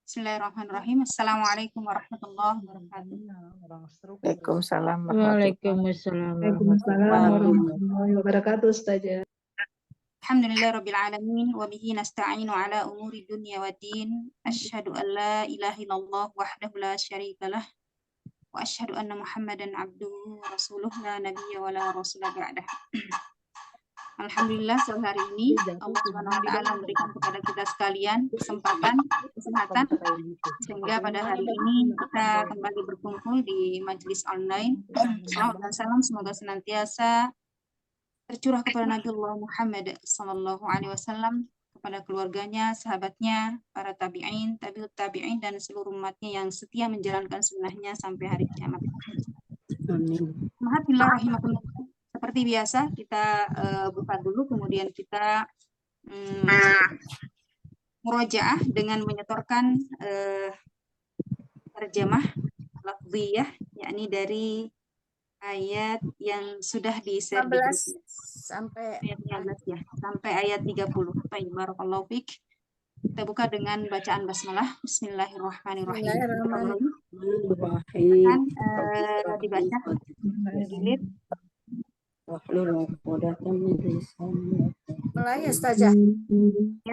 Bismillahirrahmanirrahim. Assalamualaikum warahmatullahi wabarakatuh. Waalaikumsalam Waalaikumsalam warahmatullahi wabarakatuh, Ustazah. Alhamdulillah rabbil alamin wa bihi nasta'inu ala umuri dunya waddin. Asyhadu an la ilaha illallah wahdahu la syarikalah wa asyhadu anna Muhammadan abduhu wa rasuluh la nabiyya wa la rasula ba'dah. Alhamdulillah sore hari ini Allah Subhanahu wa taala memberikan kepada kita sekalian kesempatan, kesehatan sehingga pada hari ini kita kembali berkumpul di majelis online. Salawat dan salam semoga senantiasa tercurah kepada Nabi Allah Muhammad sallallahu alaihi wasallam, kepada keluarganya, sahabatnya, para tabi'in, tabi'ut tabi'in dan seluruh umatnya yang setia menjalankan sunnahnya sampai hari kiamat. Amin. Alhamdulillah rahimakumullah. Seperti biasa kita buka dulu, kemudian kita murojaah dengan menyetorkan terjemah lafziyah, yakni dari ayat yang sudah di-share di grup. 15 sampai Ayat 15 ya, sampai ayat 30. Baik, barakallahu fik. Kita buka dengan bacaan basmalah. Bismillahirrahmanirrahim. Silakan dibaca. Bergilir. mulai ya, Ustazah.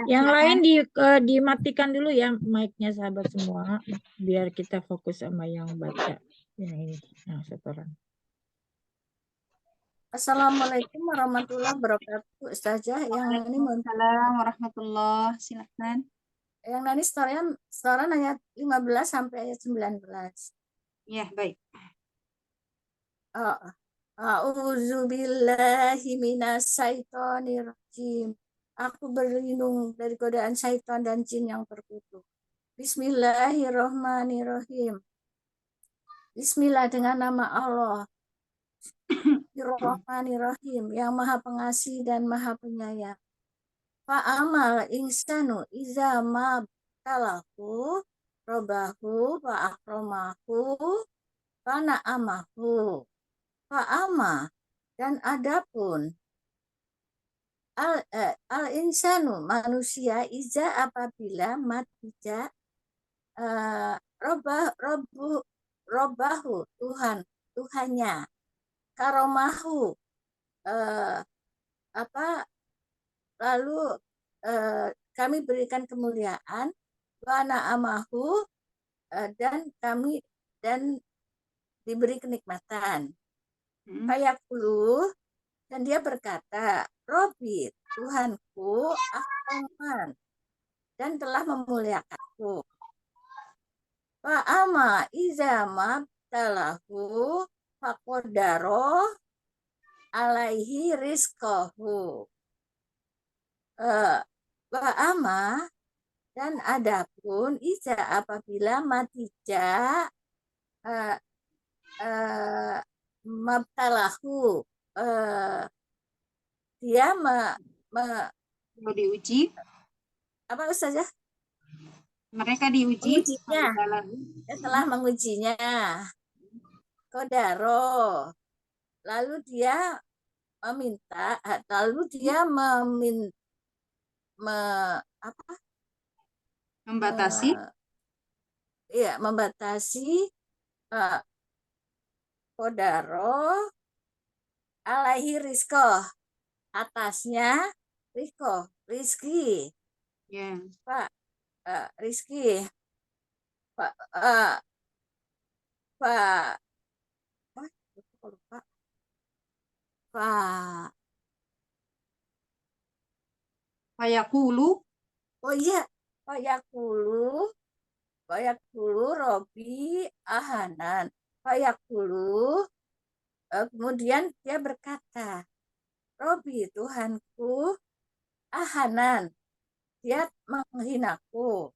Yang lain dimatikan dulu ya mic-nya sahabat semua, biar kita fokus sama yang baca. Yang ini, yang setoran. Assalamualaikum warahmatullahi wabarakatuh, Ustazah. Yang ini Waalaikumsalam warahmatullahi. Silakan. yang ini setoran ayat 15 sampai ayat 19. Ya, baik. A'udzubillahi minasyaitonirrajim. Aku berlindung dari godaan syaitan dan jin yang terkutuk. Bismillahirrahmanirrahim. Bismillah, dengan nama Allah. Bismillahirrahmanirrahim, yang maha pengasih dan maha penyayang. Fa'amal insanu iza mabtalahu robahu fa'akramahu fana'amahu. Fa'ama, dan adapun al-insanu, manusia, iza apabila matija robahu Tuhannya, karomahu lalu kami berikan kemuliaan, wana amahu dan diberi kenikmatan. Fayaqulu, dan dia berkata, Robi, Tuhanku, akroman, dan telah memuliakanku. Fa'ama izama talahu fakodaro alaihi rizqahu. Wa'ama, dan adapun iza apabila matija mabtalahu, dia Mau diuji, apa Ustazah? mereka diuji, Mengujinya. Dia telah mengujinya. Kodaro, lalu dia meminta, membatasi, membatasi kodaro alaihi rizqoh, atasnya rizki, ya, Pak, rizki, Pak, fayaqulu, oh iya, Fayaqulu Robi ahanan. Fayaqulu, kemudian dia berkata, Robi, Tuhanku, ahanan, dia menghinaku.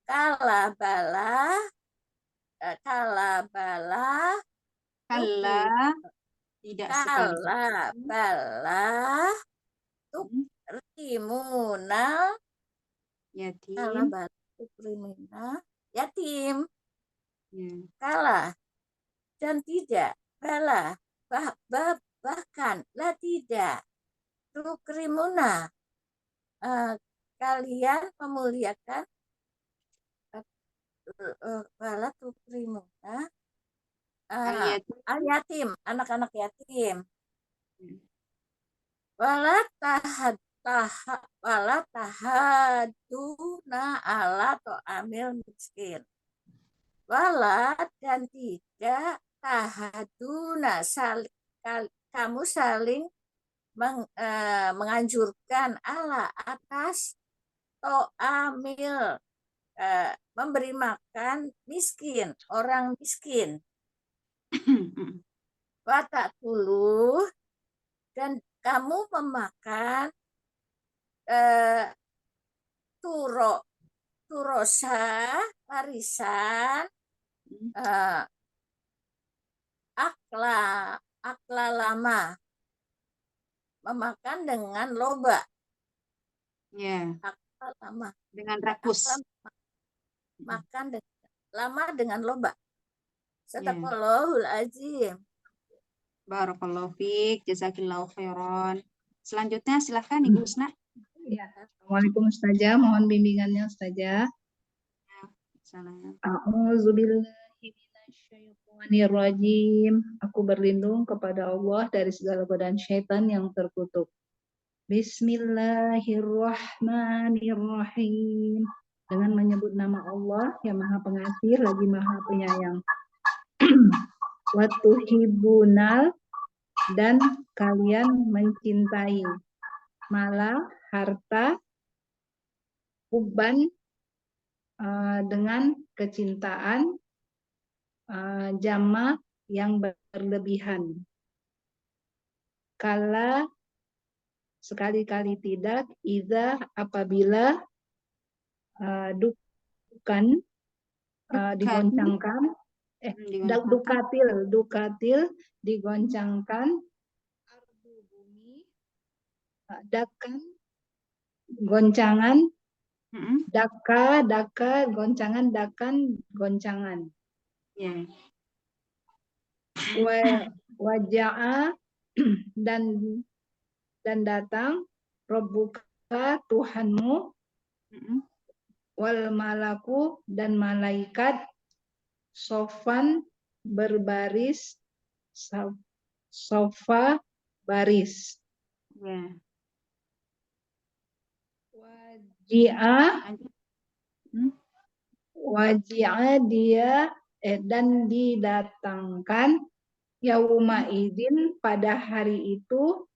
Kala bala, tidak sekali. kala bala, tukrimuna, kala Yatim, bala, tukrimuna, yatim. ya. Kala, dan tidak, bala, bahkan, lah tidak, tukrimuna, kalian memuliakan wala tukrimuna Al-yatim. al-yatim, anak-anak yatim. Wala tahaduna ala to'amil miskin. Wala dan tidak tahaduna kamu saling menganjurkan ala atas to'amil memberi makan miskin, orang miskin. Watakulu dan kamu memakan turosa warisan akla lama, memakan dengan loba. Ya, Akla lama, dengan rakus. makan lama dengan loba. Ya. Sadaqallahul azim. Barakallahu fiik, jazakillahu khairan. Selanjutnya silahkan Ibu Husna. Ya. Assalamualaikum Ustazah, mohon bimbingannya Ustazah. Salam. A'udzubillahi minasyaitonirrajim. Aku berlindung kepada Allah dari segala godaan syaitan yang terkutuk. Bismillahirrahmanirrahim. Dengan menyebut nama Allah yang Maha Pengasih lagi Maha Penyayang. Watuhibunal dan kalian mencintai malah harta hubban dengan kecintaan jama yang berlebihan. Kala sekali-kali tidak, idza apabila digoncangkan, dukatil digoncangkan, ardu bumi, dakan goncangan, daka goncangan, dakan goncangan. Ya. Waja'a dan datang Rabbuka Tuhanmu, wal malaku dan malaikat, sofan berbaris, sofa baris. Ya. Waji'a dia dan didatangkan yauma idzin pada hari itu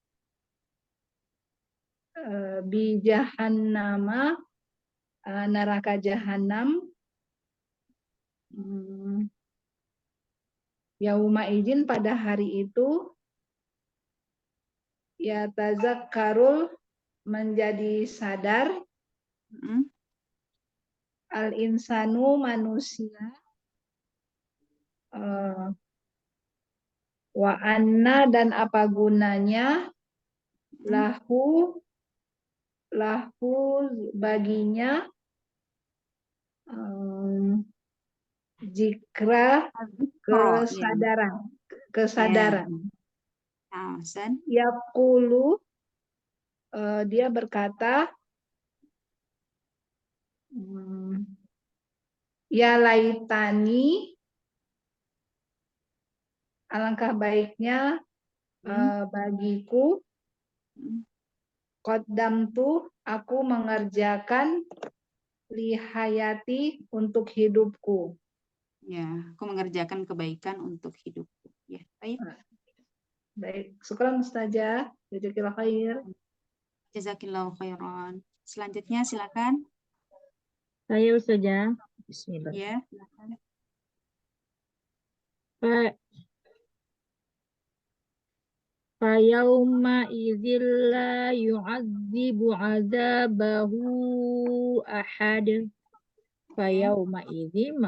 bi jahannama neraka jahanam, yauma idzin pada hari itu ya tazakkarul menjadi sadar, al insanu manusia, wa anna dan apa gunanya, lahu baginya zikra kesadaran. Yaqulu dia berkata, ya laitani, alangkah baiknya bagiku, qaddamtu aku mengerjakan lihayati untuk hidupku. Ya, aku mengerjakan kebaikan untuk hidupku. Ya, baik. Baik, syukran Ustazah. Jazakallahu khair. Jazakillahu khairan. Selanjutnya silakan. Saya Ustazah. Bismillah. Ya, silakan. Fayauma idzil la yu'adzibu 'adzabahu ahad. Fayauma idzin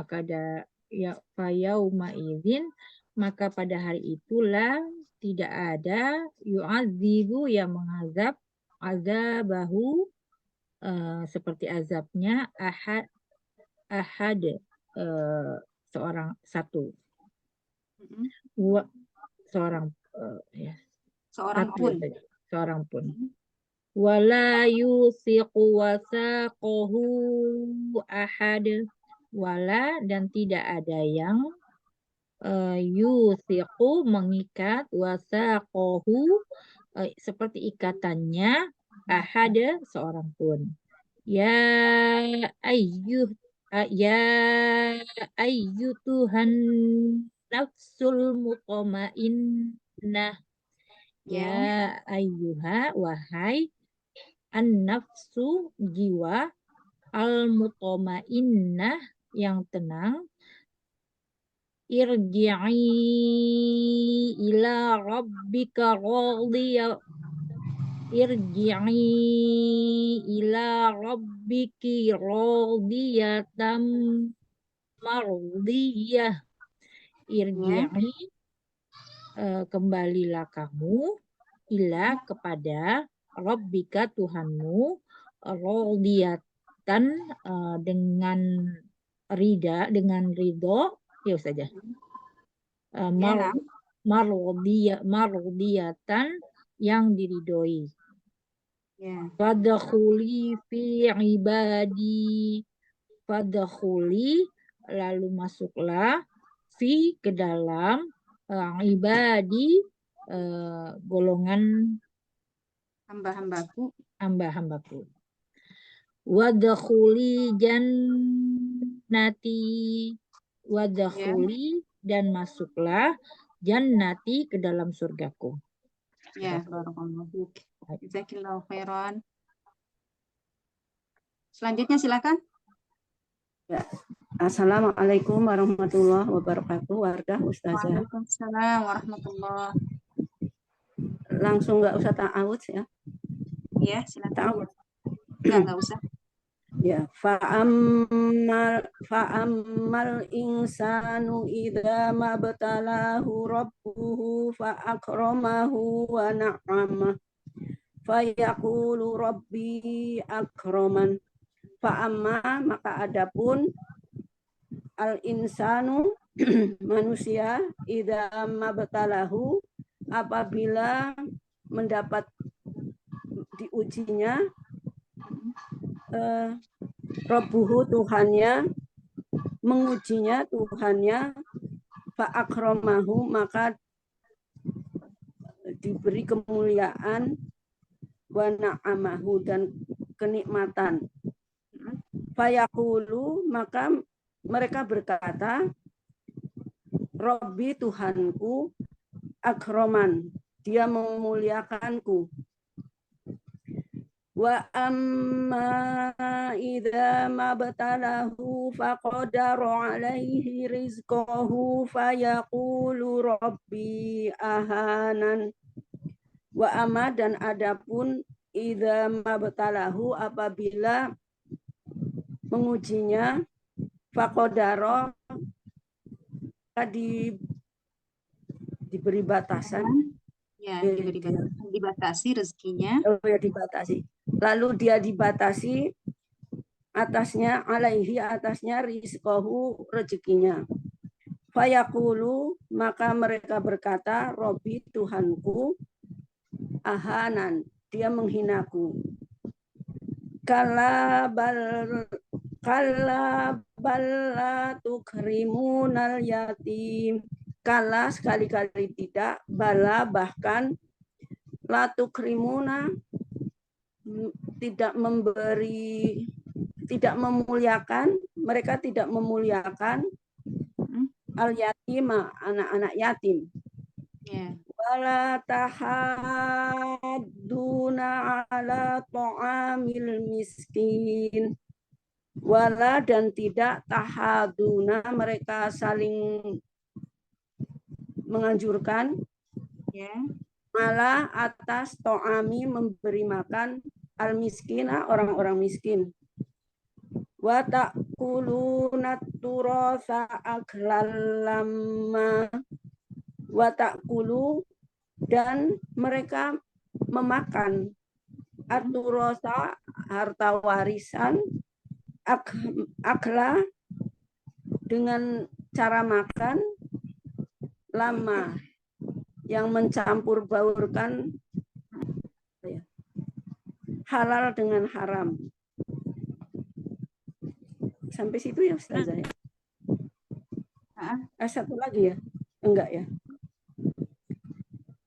maka pada hari itulah tidak ada yu'adzibu yang mengazab, azabahu seperti azabnya, ahad seorang satu, seorang pun. Wala yusiqu wasaqahu ahad wala dan tidak ada yang yuthiqu mengikat wasaqahu seperti ikatannya ahada seorang pun. Ya ayyutuhan nafsul mutmainnah. Ya ayyuha wahai an-nafsu jiwa al-mutmainnah yang tenang, irji'i ila rabbika radiyah irji'i ila rabbiki radiyatan mardiyah. Irji'i kembalilah kamu ila kepada rabbika Tuhanmu radiyatan dengan ridho ya saja. Mardiyatan yang diridhoi. Fadkhuli fi ibadi. Fadkhuli lalu masuklah fi ke dalam ibadi golongan hamba-hambaku. Wadkhuli jannati. Wadkhuli dan masuklah jannati ke dalam surgaku. Ya, barakallahu. Jazakillahu khairan. Selanjutnya silakan. Ya. Assalamualaikum warahmatullahi wabarakatuh. Wardah Ustazah. Waalaikumsalam warahmatullahi. Langsung nggak usah ta'awudz ya. Iya, silakan. Ta'awudz. Enggak usah. Ya, fa'ammal insanu idza mabtalahu rabbuhu fa'akramahu wa na'amah fayaqulu rabbi akraman. Fa'amma maka adapun al insanu manusia idza mabtalahu apabila mendapat diujinya Rabbuhu Tuhannya, mengujinya Tuhannya, fa'akramahu maka diberi kemuliaan, wa na'amahu dan kenikmatan. Fayaqulu maka mereka berkata, Rabbi Tuhanku, akraman, dia memuliakanku. Wa amma idza mabtalahu faqadara alaihi rizqahu fayaqulu rabbi ahanan. Wa amma dan adapun idza mabtalahu apabila mengujinya faqadara diberi batasan. Ya, dibatasi rezekinya. Oh ya, dibatasi. Lalu dia dibatasi atasnya alaihi atasnya rizqahu rezekinya. Fayaqulu maka mereka berkata Robbi Tuhanku ahanan dia menghinaku. Kala bal tukrimunal yatim. Kala sekali-kali tidak, bala bahkan latu krimuna tidak memberi, tidak memuliakan, mereka tidak memuliakan al yatima anak-anak yatim. Wala tahadduna ala ta'amil miskin. Wala dan tidak tahaduna mereka saling menganjurkan malah atas to'ami memberi makan al miskina orang-orang miskin. Wa ta'kuluna turasa aklalama wa ta'kulu dan mereka memakan aturosa harta warisan akla dengan cara makan lama yang mencampur baurkan halal dengan haram. Sampai situ ya Ustazah ya? Satu lagi ya? Enggak ya?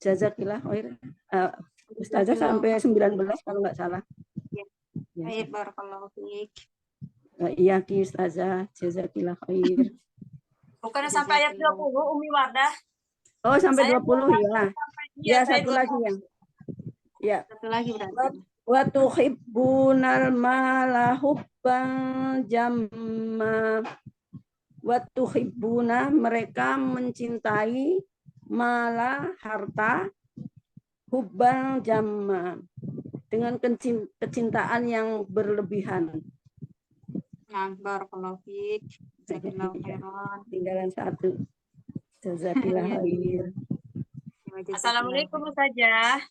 Jazakillah khair. Ustazah sampai 19 kalau nggak salah. Ya. Ya. Baik, barakallahu fiik. Iya Ki Ustazah, jazakillah khair. Bukannya sampai ayat 20 Umi Wardah? Oh, sampai Saya 20 ya. Ya, saya satu lagi yang. Ya. Satu lagi berarti. Wa tuhibbunal mala hubban jamma. Wa tuhibbuna, mereka mencintai mala harta hubban jamma, dengan kecintaan yang berlebihan. Nah, barakallahu fiik. Jazakallahu khairan. Tinggalan satu. Jazakillah khair. Assalamualaikum Ustazah.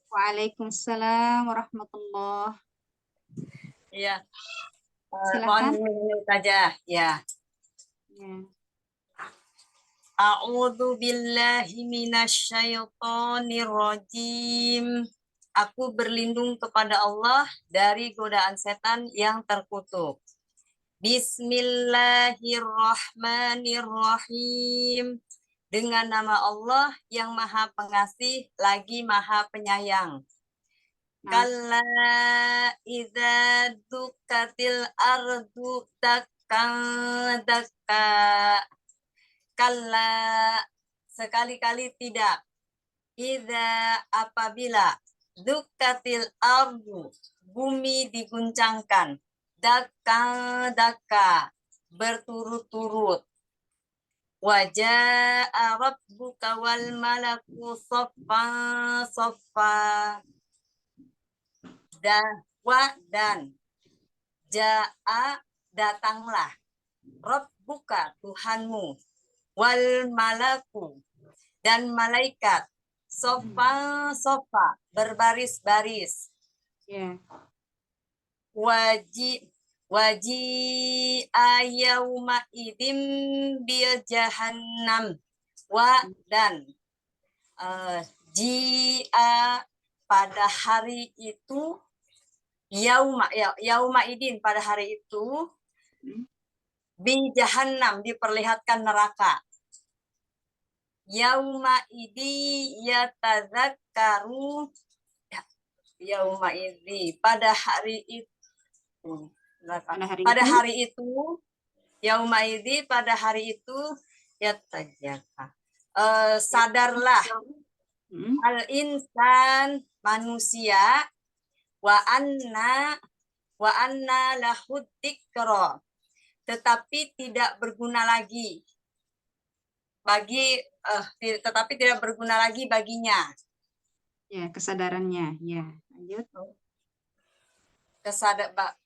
Waalaikumsalam warahmatullahi. Iya. Silakan. Mohon Ustazah. Ya. Ya. A'udzu billahi minasyaitonir rajim. Aku berlindung kepada Allah dari godaan setan yang terkutuk. Bismillahirrahmanirrahim. Dengan nama Allah yang Maha Pengasih lagi Maha Penyayang. Kalla idza dukkatil ardu dakkan dakka. Kalla, sekali-kali tidak. Idza, apabila dukkatil ardu, bumi diguncangkan. Dakka dakka, berturut-turut. Wajah rabbuka wal malaku soffan soffa. Dan ja'a, datanglah. Rabbuka, Tuhanmu. Wal malaku, dan malaikat. Sofa sofa, berbaris-baris. Ya. Waji ayauma idim bil jahannam. Dan jia, pada hari itu, yauma idin, pada hari itu, bi jahannam, diperlihatkan neraka. Yauma idi yatadzakkaru, yauma idi, pada hari itu, pada hari itu, yauma idi, pada hari itu, yatadzakka, sadarlah al insan, manusia, wa anna lahud dzikra, tetapi tidak berguna lagi baginya. Ya, kesadarannya. Ya, lanjut.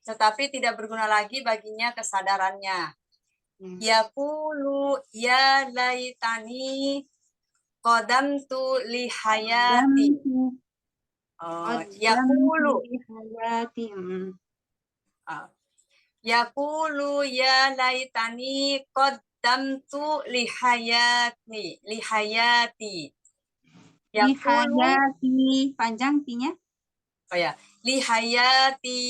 Tetapi tidak berguna lagi baginya kesadarannya. Yaqulu ya laitani qadamtu li hayati. Yaqulu ya laitani qaddamtu li hayati. Lihayati, panjang tinya. Oh ya, li hayati.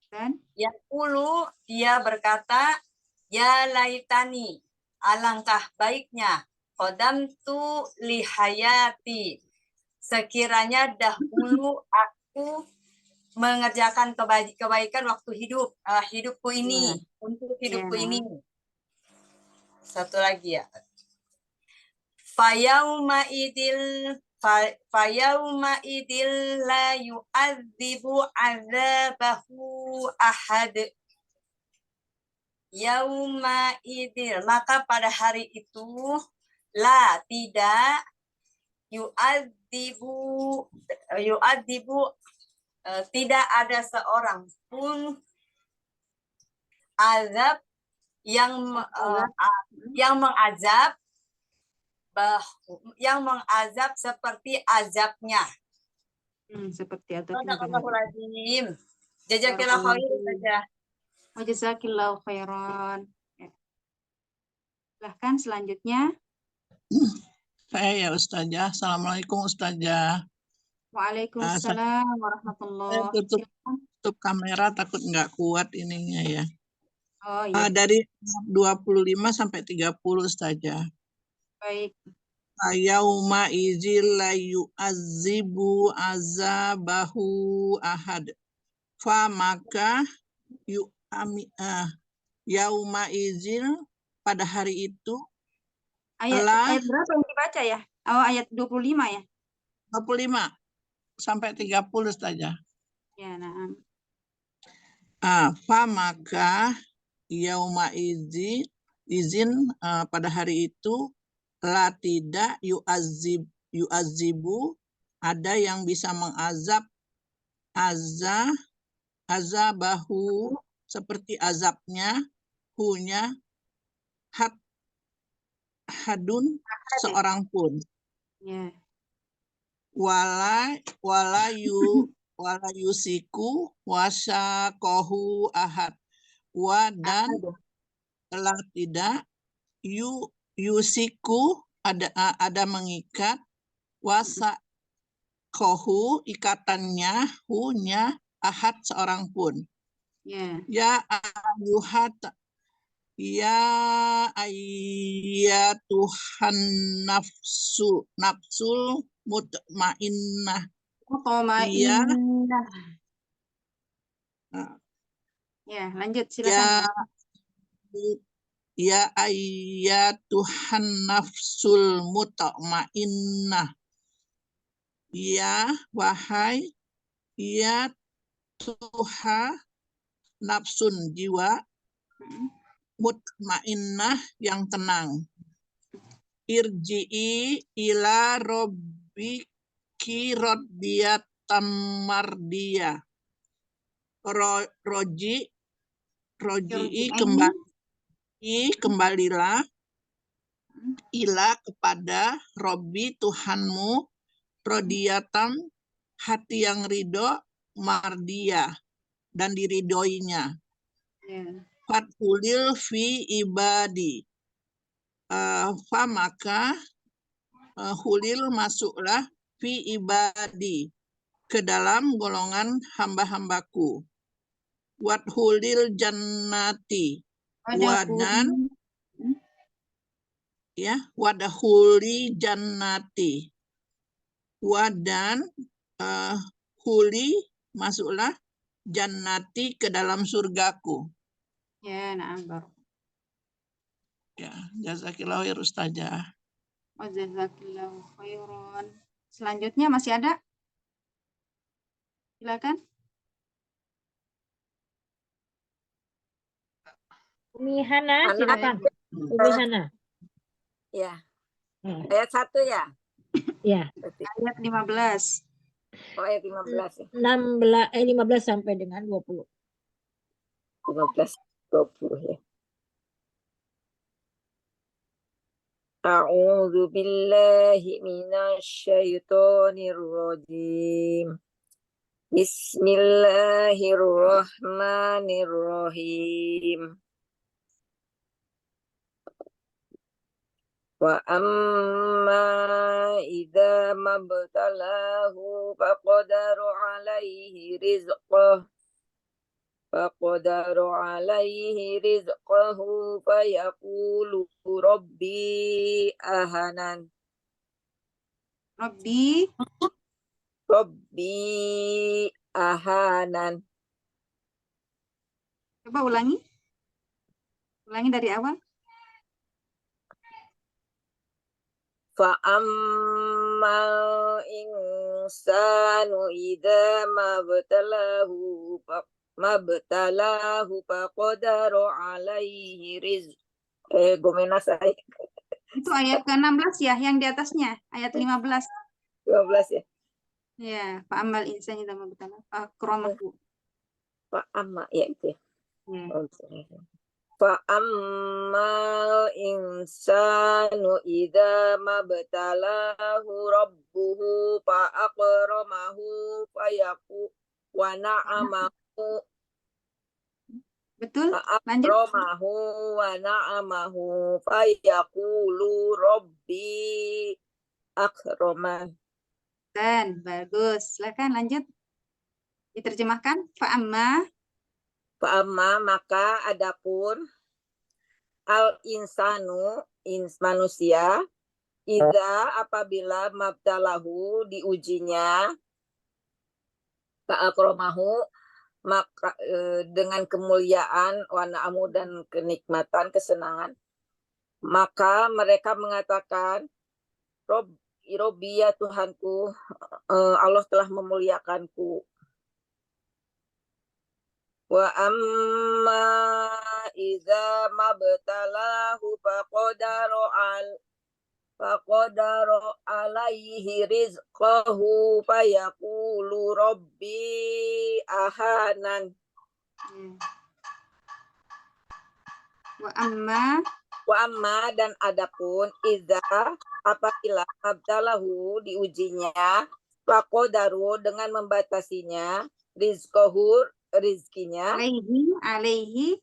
Dan Yaqulu, dia berkata, ya laitani, alangkah baiknya, qaddamtu li hayati, sekiranya dahulu aku mengerjakan kebaikan waktu hidupku ini, untuk hidupku ini. Satu lagi ya. Fayauma idil la yu'adzibu azabahu ahad. Yauma idil, maka pada hari itu, la, tidak, yu'adzibu, tidak ada seorang pun azab yang mengazab seperti azabnya. Seperti azab. Jazakillahu khairan saja. Jazakillahu khairan. Silahkan selanjutnya. Saya ya Ustazah. Assalamualaikum Ustazah. Waalaikumsalam warahmatullahi wabarakatuh. Tutup kamera takut nggak kuat ininya ya. Oh iya, Dari 25 sampai 30 Ustazah. baik. Yauma izil la yu'azibu azabahu ahad. Fa maka yauma izil pada hari itu Ayat berapa yang dibaca ya? Oh, ayat 25 ya? 25 sampai 30 Ustazah. Ya, nah. Fa maka yauma izin pada hari itu la tidak yu'azibu ada yang bisa mengazab azabahu seperti azabnya hunya hadun seorang pun Ya. wala yusiku wasyakohu ahad dan telah tidak yusiku ada mengikat wasakohu ikatannya hunya ahad seorang pun. Ya. Ya ayyatuhan nafsul mutmainnah. Ya. Ya, lanjut silakan. Ya ayyatuhan nafsul mutmainnah. Ya wahai ya tuha nafsun jiwa mutmainnah yang tenang. Irji'i ila rabbiki radiyatan mardiyah. Kembalilah ila kepada Robbi Tuhanmu rodiyatan hati yang ridho mardiyah dan diridoinya. Fathulil fi ibadi. Maka hulil masuklah fi ibadi ke dalam golongan hamba-hambaku. Wathulil jannati wadahuli jannati wadan huli masuklah jannati ke dalam surgaku. Ya, na'am. Ya, jazakillahu khair Ustazah. Jazakillahu khairan. Selanjutnya masih ada? Silakan. Umi Hana, silakan. Umi Hana. Ya. Ayat 1 ya? Ya. Ayat 15. Oh, ayat 15 ya. 15 sampai dengan 20. 15 20 ya. A'udzu billahi minasyaitonir rajim. Bismillahirrahmanirrahim. Wa amma idza mabtalahu faqadaru alaihi rizqahu fayaqulu rabbi ahanan. Rabbi Ahanan. Coba ulangi. Ulangi dari awal. Fa'ammal insanu idza mabtalahu faqadaru alaihi gomenasai. Itu ayat ke-16 ya, yang di atasnya, ayat 15. 12 ya. Ya, fa'ammal insanu idza mabtalahu akramahu. Fa'amma ya itu ya. Ya. Fa'ammal insanu idza mabtalahu rabbuhu fa'akramahu fayaku wa na'amahu. Betul? Lanjut. Fa'akramahu wa na'amahu fayaqulu rabbi akraman. Dan bagus. Silakan lanjut. Diterjemahkan. Fa'amma Fa'amma maka adapun al insanu manusia idza apabila mabtalahu diujinya ta'akromahu maka dengan kemuliaan wana'amu dan kenikmatan kesenangan maka mereka mengatakan Robbi ya Tuhanku Allah telah memuliakanku. Wa amma idza mabtalahu faqadara alaihi rizqahu fayaqulu rabbi ahanan. Wa amma dan adapun idza apabila mabtalahu diujinya faqadaru dengan membatasinya rizqahu rizkinya alaihi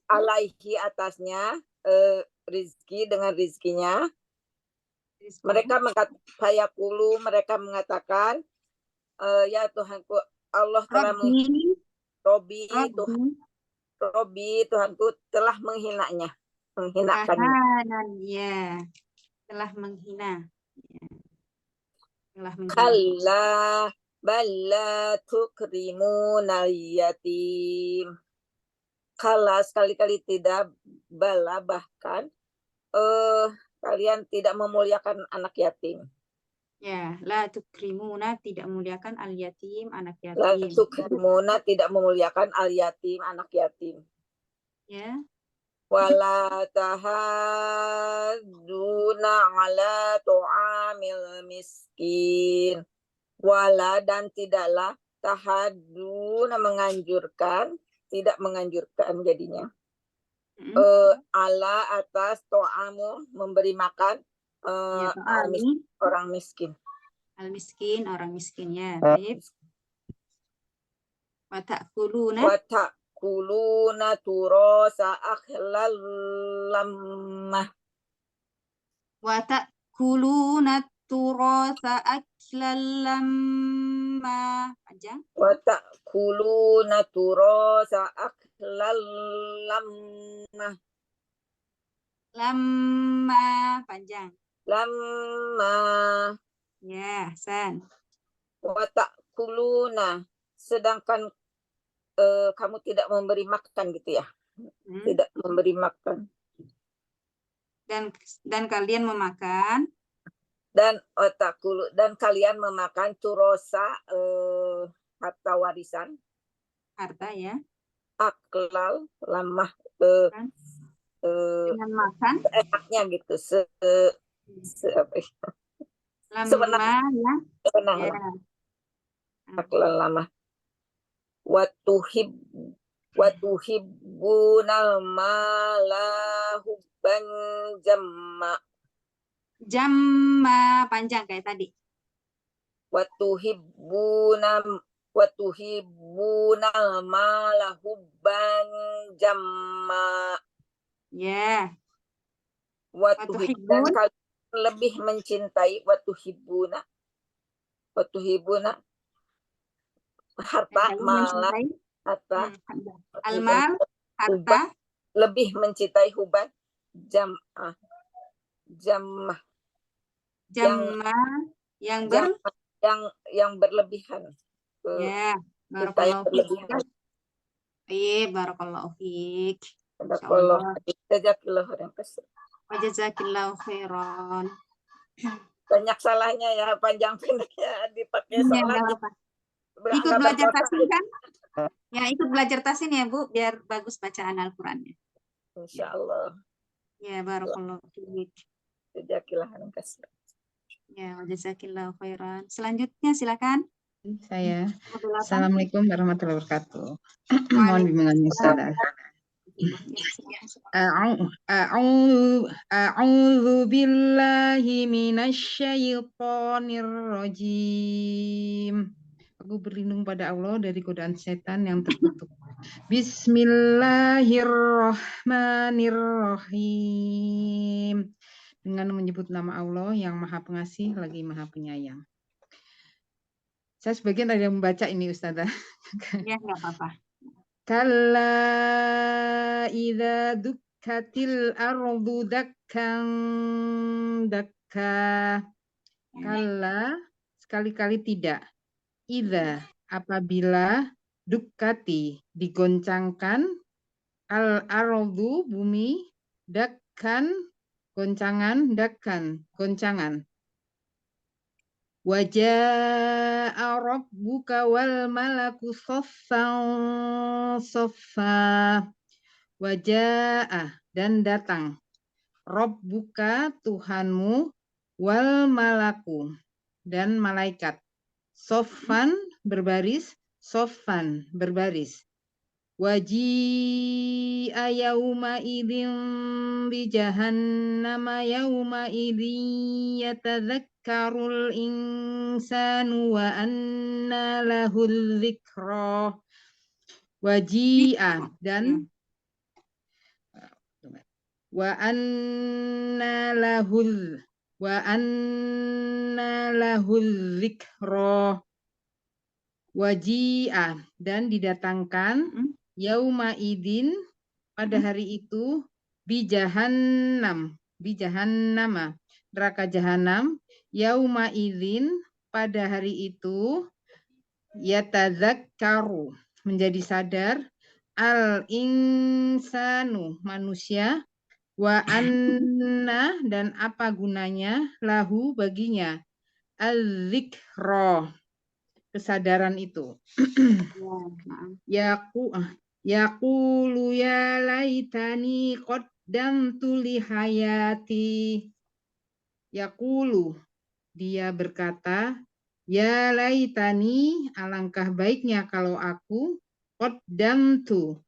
atasnya rizki dengan rizkinya mereka mengatakan ya Tuhanku Allah telah Robbi Tuhanku telah menghinakannya ya telah menghina kalla balla tukrimunal yatim. Kala sekali-kali tidak, bala bahkan kalian tidak memuliakan anak yatim. Ya, la tukrimuna tidak memuliakan al yatim anak La yatim. tukrimuna tidak memuliakan al yatim anak yatim. Ya. Wala tahadduna ala tu'amil miskin. Wala dan tidaklah tahaduna menganjurkan, tidak menganjurkan jadinya. Ala atas to'amu memberi makan orang miskin. Al-miskin, orang miskin ya. Baik. Wata'kuluna turosa akhlal lamah. Wata'kuluna turosa akhlal lamah. Panjang. Wata'kuluna turosa akhlal lamah. Lamma panjang. Lamma. Ya, San. Wata'kuluna sedangkan kamu tidak memberi makan gitu ya. Tidak memberi makan. Dan kalian memakan dan kalian memakan turosa harta warisan. Harta ya. Aklal lamah dengan makan enaknya gitu sebenarnya ya. Aklal lamah watuhibbunal mala hubban jamma panjang kayak tadi. Watuhibbunal mala hubban jamma. Ya. Dan kalian lebih mencintai watuhibbuna harta malah harta almal harta lebih mencintai huban jamah yang berlebihan ya. Barakallahu fiik. Barakallahu fiik. Jazakillahu khairan. Banyak salahnya ya, panjang pendeknya dipakai salah. Ikut belajar tasin kan? Ya, ikut belajar tasin ya, Bu, biar bagus bacaan Al-Qur'annya. Insyaallah. Ya, barakallahu fiik. Jazakillahu khairan. Ya, jazakillahu khairan. Selanjutnya silakan. Saya. Assalamualaikum warahmatullahi wabarakatuh. Mohon bimbingannya Ustazah. A'udzu billahi minasyaitonir rajim. Aku berlindung pada Allah dari godaan setan yang terkutuk. Bismillahirrahmanirrahim. Dengan menyebut nama Allah yang Maha Pengasih lagi Maha Penyayang. Saya sebagian ada yang membaca ini Ustazah. Ya, nggak apa-apa. Kalla idza dukkatil ardu dakkan dakka. Kalla sekali-kali tidak. Idza apabila dukkati digoncangkan al ardu bumi dakkan goncangan dakkan goncangan. Waja'a rabbuka wal malaku saffan saffa. Waja'a dan datang. Rabbuka Tuhanmu wal malaku dan malaikat. Soffan berbaris, soffan berbaris. Waji'a yauma idzin bi jahannama yauma idzin yatadzakkarul insanu wa anna lahul dzikra. Waji'a dan wa anna lahul dzikra. Waji'a dan didatangkan yauma idin pada hari itu bi jahannama neraka jahanam yauma idin pada hari itu yatadzakkaru menjadi sadar al insanu manusia wa anna dan apa gunanya lahu baginya al-dzikra kesadaran itu. Yaqulu ya laitani qaddamtu li hayati. Yaqulu dia berkata, ya laitani alangkah baiknya kalau aku qaddamtu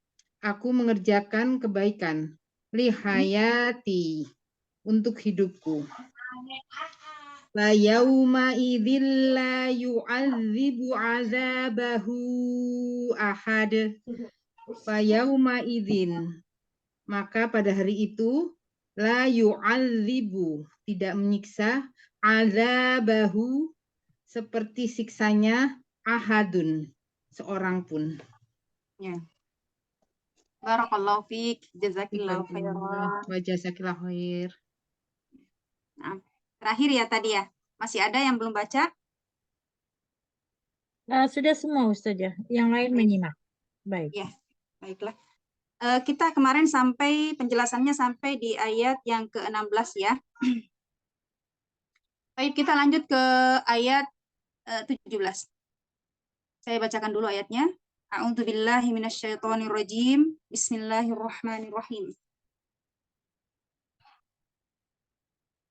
aku mengerjakan kebaikan li hayati untuk hidupku. La yauma idzil la yu'adzibu 'adzabahu ahad. Fa yauma idzin maka pada hari itu la yu'adzibu tidak menyiksa 'adzabahu seperti siksanya ahadun seorang pun. Ya. Barakallahu fiik, jazakillahu khairan. Wa jazakillahu khair. Nah, terakhir ya tadi ya. Masih ada yang belum baca? Sudah semua Ustazah. Yang lain menyimak. Baik. Ya, baiklah. Kita kemarin penjelasannya sampai di ayat yang ke-16 ya. Baik, kita lanjut ke ayat 17. Saya bacakan dulu ayatnya. A'udzubillahi minasyaitonirrajim. Bismillahirrahmanirrahim.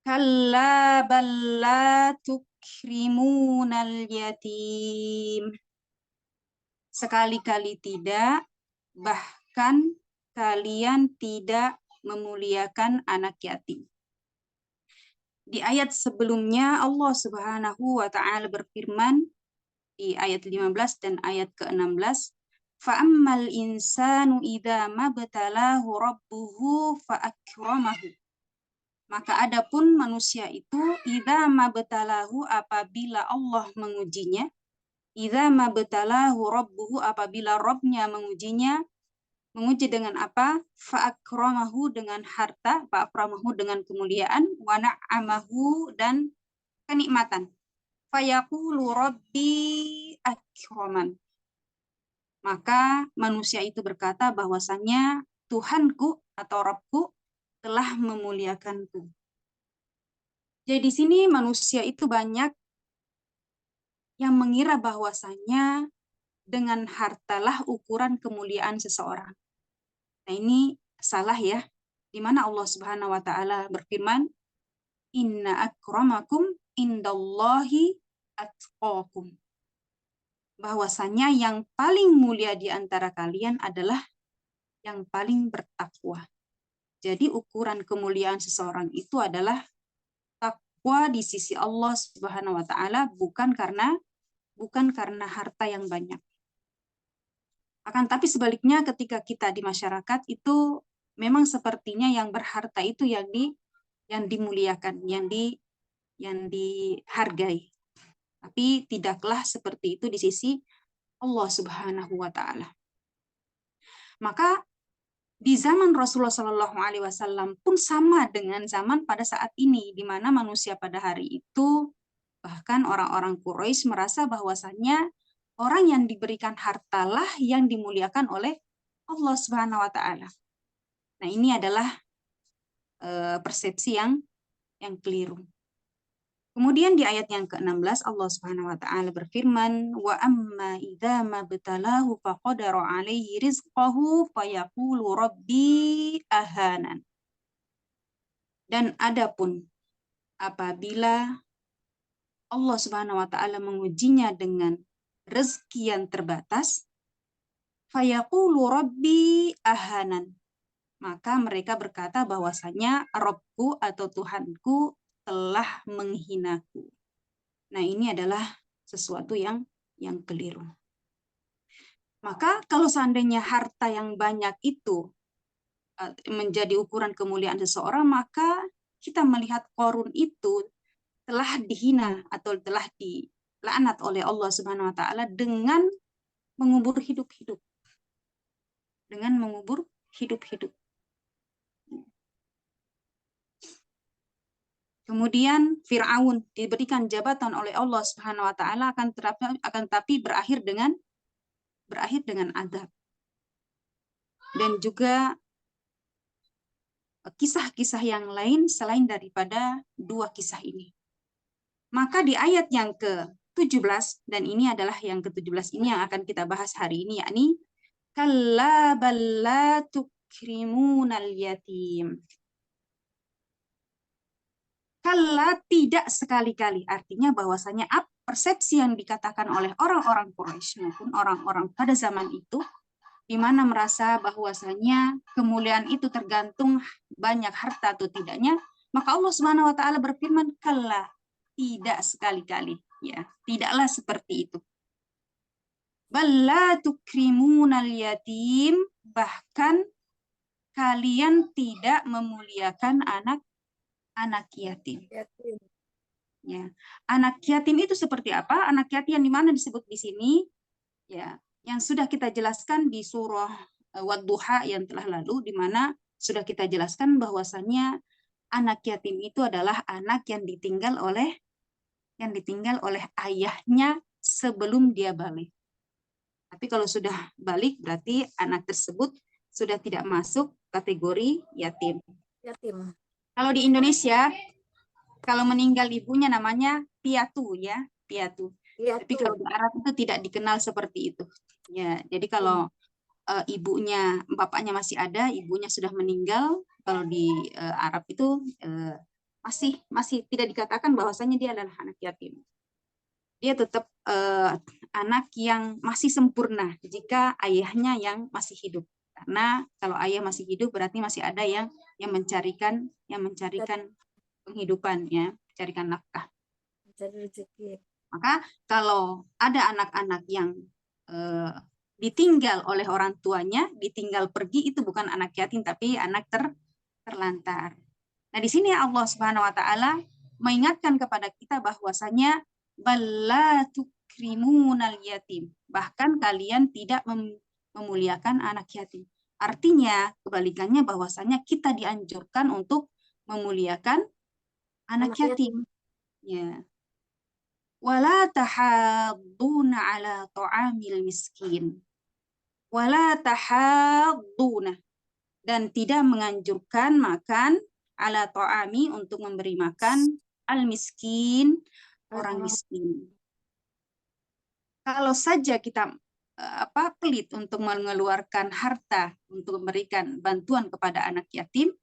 Kalla bal la tukrimunal yatim. Sekali-kali tidak, bahkan kalian tidak memuliakan anak yatim. Di ayat sebelumnya Allah Subhanahu wa taala berfirman di ayat 15 dan ayat ke-16, fa'ammal insanu idza mabtalahu rabbuhu fa'akramahu. Maka adapun manusia itu idza mabtalahu apabila Allah mengujinya, idza mabtalahu rabbuhu apabila Rabbnya mengujinya, menguji dengan apa? Fa'akramahu dengan harta, fa'akramahu dengan kemuliaan, wa na'amahu dan kenikmatan. Fayaqulu rabbi akraman. Maka manusia itu berkata bahwasannya Tuhanku atau Rabbku telah memuliakanku. Jadi di sini manusia itu banyak yang mengira bahwasannya dengan hartalah ukuran kemuliaan seseorang. Nah, ini salah ya. Di mana Allah Subhanahu wa taala berfirman, "Inna akramakum indallahi atqakum." Bahwasanya yang paling mulia di antara kalian adalah yang paling bertakwa. Jadi ukuran kemuliaan seseorang itu adalah takwa di sisi Allah Subhanahu wa taala, bukan karena harta yang banyak. Akan tapi sebaliknya ketika kita di masyarakat itu memang sepertinya yang berharta itu yang dimuliakan, yang dihargai. Tapi tidaklah seperti itu di sisi Allah Subhanahu wa taala. Maka di zaman Rasulullah Shallallahu Alaihi Wasallam pun sama dengan zaman pada saat ini, di mana manusia pada hari itu, bahkan orang-orang Quraisy merasa bahwasannya orang yang diberikan hartalah yang dimuliakan oleh Allah Subhanahu Wa Taala. Nah, ini adalah persepsi yang keliru. Kemudian di ayat yang ke-16 Allah Subhanahu wa taala berfirman, "Wa amma idza mabtalahu faqadara 'alaihi rizqahu fayaqulu rabbi ahanan." Dan adapun apabila Allah Subhanahu wa taala mengujinya dengan rezeki yang terbatas, fayaqulu rabbi ahanan. Maka mereka berkata bahwasanya Rabbku atau Tuhanku telah menghinaku. Nah, ini adalah sesuatu yang keliru. Maka kalau seandainya harta yang banyak itu menjadi ukuran kemuliaan seseorang, maka kita melihat Qarun itu telah dihina atau telah dilaknat oleh Allah Subhanahu wa taala dengan mengubur hidup-hidup. Dengan mengubur hidup-hidup. Kemudian Fir'aun diberikan jabatan oleh Allah Subhanahu wa taala akan tapi berakhir dengan adab. Dan juga kisah-kisah yang lain selain daripada dua kisah ini. Maka di ayat yang ke-17 dan ini adalah yang ke-17 ini yang akan kita bahas hari ini, yakni kalla bal la tukrimunal yatim. Kalla, tidak sekali-kali, artinya bahwasanya persepsi yang dikatakan oleh orang-orang Quraisy maupun orang-orang pada zaman itu, di mana merasa bahwasanya kemuliaan itu tergantung banyak harta atau tidaknya, maka Allah Subhanahu wa taala berfirman, kalla, tidak sekali-kali, ya, tidaklah seperti itu. Balla tukrimunal yatim, bahkan kalian tidak memuliakan anak yatim. Ya. Anak yatim itu seperti apa? Anak yatim yang dimana disebut di sini, ya, yang sudah kita jelaskan di surah Wad-Duha yang telah lalu, di mana sudah kita jelaskan bahwasannya anak yatim itu adalah anak yang ditinggal oleh ayahnya sebelum dia balik. Tapi kalau sudah balik berarti anak tersebut sudah tidak masuk kategori yatim. Kalau di Indonesia, kalau meninggal ibunya namanya piatu, ya, piatu. Tapi kalau di Arab itu tidak dikenal seperti itu. Ya, jadi kalau ibunya, bapaknya masih ada, ibunya sudah meninggal, kalau di Arab itu masih tidak dikatakan bahwasanya dia adalah anak yatim. Dia tetap anak yang masih sempurna jika ayahnya yang masih hidup. Karena kalau ayah masih hidup berarti masih ada yang mencarikan penghidupan, ya, mencarikan nafkah. Maka kalau ada anak-anak yang ditinggal oleh orang tuanya, ditinggal pergi, itu bukan anak yatim tapi anak terlantar. Nah, di sini Allah Subhanahu wa taala mengingatkan kepada kita bahwasanya balla tukrimunal yatim, bahkan kalian tidak memuliakan anak yatim. Artinya kebalikannya bahwasanya kita dianjurkan untuk memuliakan anak yatim. Ya. Wala tahadduna ala ta'amil miskin. Wala tahadduna, dan tidak menganjurkan makan ala ta'ami, untuk memberi makan al miskin, orang miskin. Kalau saja kita pelit untuk mengeluarkan harta untuk memberikan bantuan kepada anak yatim,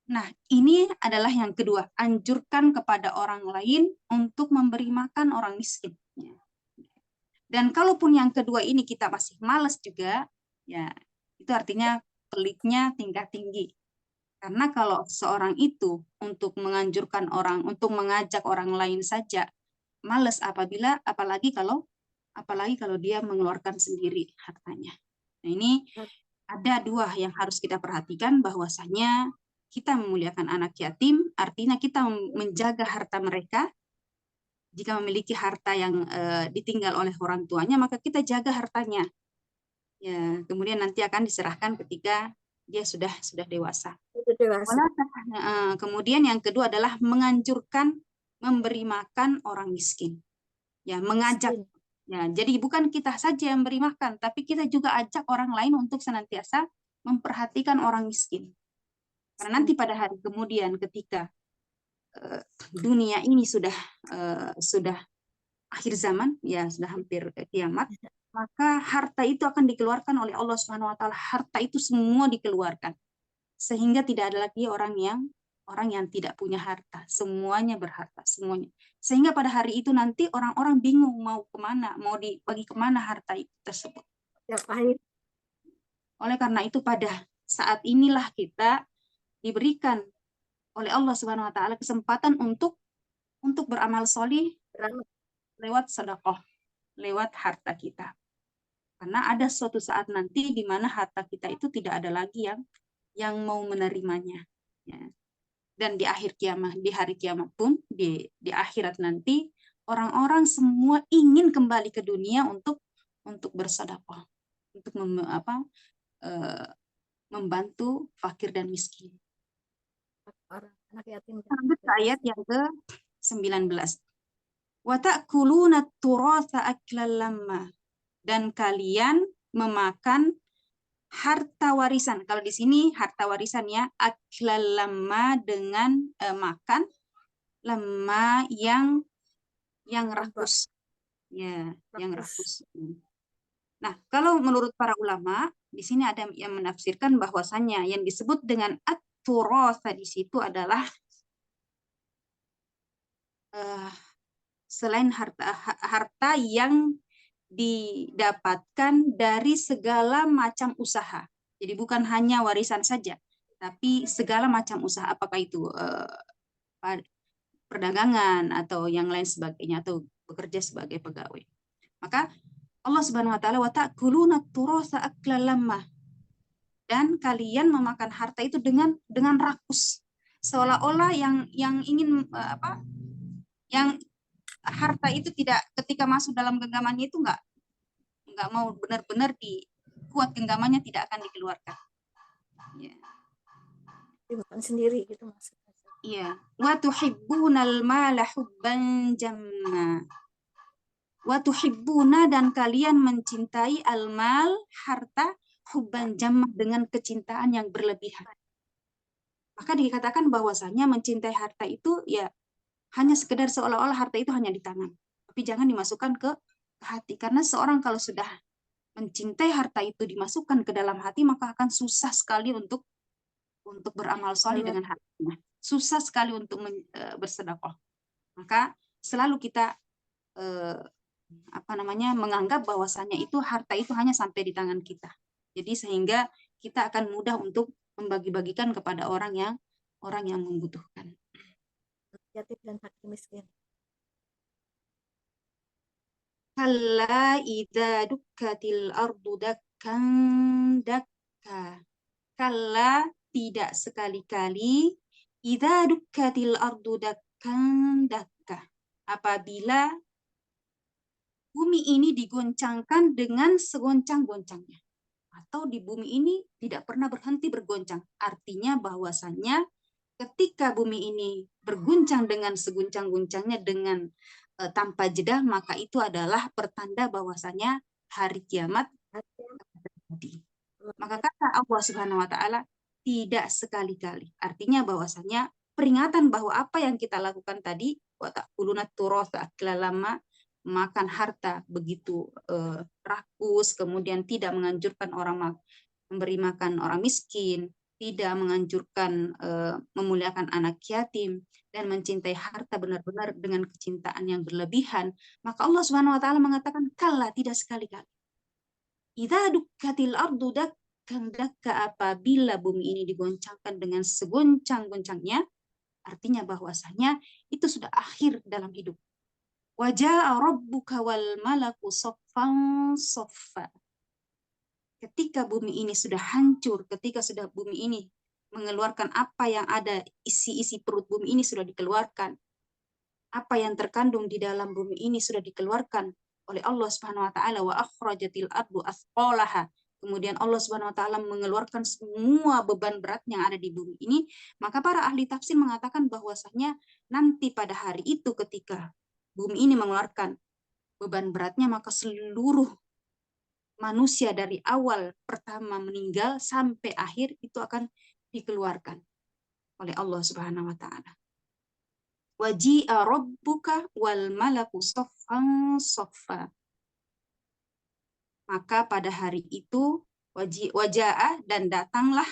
nah ini adalah yang kedua, anjurkan kepada orang lain untuk memberi makan orang miskin. Dan kalaupun yang kedua ini kita masih malas juga, ya itu artinya pelitnya tingkat tinggi. Karena kalau seorang itu untuk menganjurkan orang, untuk mengajak orang lain saja malas, apalagi kalau dia mengeluarkan sendiri hartanya. Nah, ini ada dua yang harus kita perhatikan, bahwasanya kita memuliakan anak yatim artinya kita menjaga harta mereka. Jika memiliki harta yang ditinggal oleh orang tuanya, maka kita jaga hartanya. Ya, kemudian nanti akan diserahkan ketika dia sudah dewasa. Itu dewasa. Kemudian yang kedua adalah menganjurkan memberi makan orang miskin. Ya, mengajak. Miskin. Ya, jadi bukan kita saja yang beri makan, tapi kita juga ajak orang lain untuk senantiasa memperhatikan orang miskin. Karena nanti pada hari kemudian ketika dunia ini sudah akhir zaman, ya sudah hampir kiamat, maka harta itu akan dikeluarkan oleh Allah Subhanahu wa taala. Harta itu semua dikeluarkan. Sehingga tidak ada lagi orang yang tidak punya harta, semuanya berharta, semuanya. Sehingga pada hari itu nanti orang-orang bingung mau kemana, mau dibagi kemana harta itu tersebut. Ya, pahit. Oleh karena itu pada saat inilah kita diberikan oleh Allah Subhanahu Wa Taala kesempatan untuk beramal solih lewat sedekah, lewat harta kita. Karena ada suatu saat nanti di mana harta kita itu tidak ada lagi yang mau menerimanya. Ya. Dan di akhir kiamat, di hari kiamat pun, di akhirat nanti, orang-orang semua ingin kembali ke dunia untuk bersedekah, untuk membantu fakir dan miskin. Anak yatim. Lanjut ke ayat yang ke-19. Wa ta'kuluna turatha aklan lamma. Dan kalian memakan harta warisan. Kalau di sini harta warisan ya, aklal lamma dengan makan lamma yang rakus. Ya, yang rakus. Nah, kalau menurut para ulama, di sini ada yang menafsirkan bahwasannya yang disebut dengan at-turatha di situ adalah selain harta yang didapatkan dari segala macam usaha. Jadi bukan hanya warisan saja, tapi segala macam usaha, apakah itu perdagangan atau yang lain sebagainya, atau bekerja sebagai pegawai. Maka Allah Subhanahu wa taala wa ta'kuluna turatha aklan lamma. Dan kalian memakan harta itu dengan rakus. Seolah-olah yang ingin yang harta itu tidak, ketika masuk dalam genggamannya itu nggak mau benar-benar kuat genggamannya, tidak akan dikeluarkan. Ya. Dimakan sendiri gitu maksudnya. Iya. Wa tuhibbunal mala hubban jamma. Wa tuhibbuna, dan kalian mencintai al-mal, harta, hubban jamma, dengan kecintaan yang berlebihan. Maka dikatakan bahwasanya mencintai harta itu ya hanya sekedar seolah-olah harta itu hanya di tangan, tapi jangan dimasukkan ke hati. Karena seorang kalau sudah mencintai harta itu dimasukkan ke dalam hati, maka akan susah sekali untuk beramal soleh dengan hartanya. Susah sekali untuk bersedekah. Maka selalu kita menganggap bahwasannya itu harta itu hanya sampai di tangan kita. Jadi sehingga kita akan mudah untuk membagi-bagikan kepada orang yang membutuhkan. Yatim dan fakir miskin. Kalla idza dukkatil ardu dakkan dakka. Kalla, tidak sekali-kali, idza dukkatil ardu dakkan dakka. Apabila bumi ini digoncangkan dengan segoncang-goncangnya. Atau di bumi ini tidak pernah berhenti bergoncang. Artinya bahwasannya ketika bumi ini berguncang dengan seguncang-guncangnya dengan tanpa jeda, maka itu adalah pertanda bahwasanya hari kiamat terjadi. Maka kata Allah Subhanahu wa taala, tidak sekali-kali. Artinya bahwasanya peringatan bahwa apa yang kita lakukan tadi, wa ta'kuluna turatha aklan lamma, makan harta begitu rakus, kemudian tidak menganjurkan orang memberi makan orang miskin, tidak menganjurkan memuliakan anak yatim, dan mencintai harta benar-benar dengan kecintaan yang berlebihan, maka Allah Subhanahu wa taala mengatakan kalla, tidak sekali-kali. Idza dukkatil ardu dakkan dakka, apabila bumi ini digoncangkan dengan seguncang-goncangnya, artinya bahwasanya itu sudah akhir dalam hidup. Wa jaa rabbuka wal malaku saffan saffa. Ketika bumi ini sudah hancur, ketika sudah bumi ini mengeluarkan apa yang ada, isi-isi perut bumi ini sudah dikeluarkan, apa yang terkandung di dalam bumi ini sudah dikeluarkan oleh Allah Subhanahu wa taala, wa akhrajatil ardu athqalaha, kemudian Allah Subhanahu wa taala mengeluarkan semua beban berat yang ada di bumi ini, maka para ahli tafsir mengatakan bahwasanya nanti pada hari itu ketika bumi ini mengeluarkan beban beratnya, maka seluruh manusia dari awal pertama meninggal sampai akhir itu akan dikeluarkan oleh Allah Subhanahu wa taala. Waji'a rabbuka wal malaku saffan saffa. Maka pada hari itu waja'a dan datanglah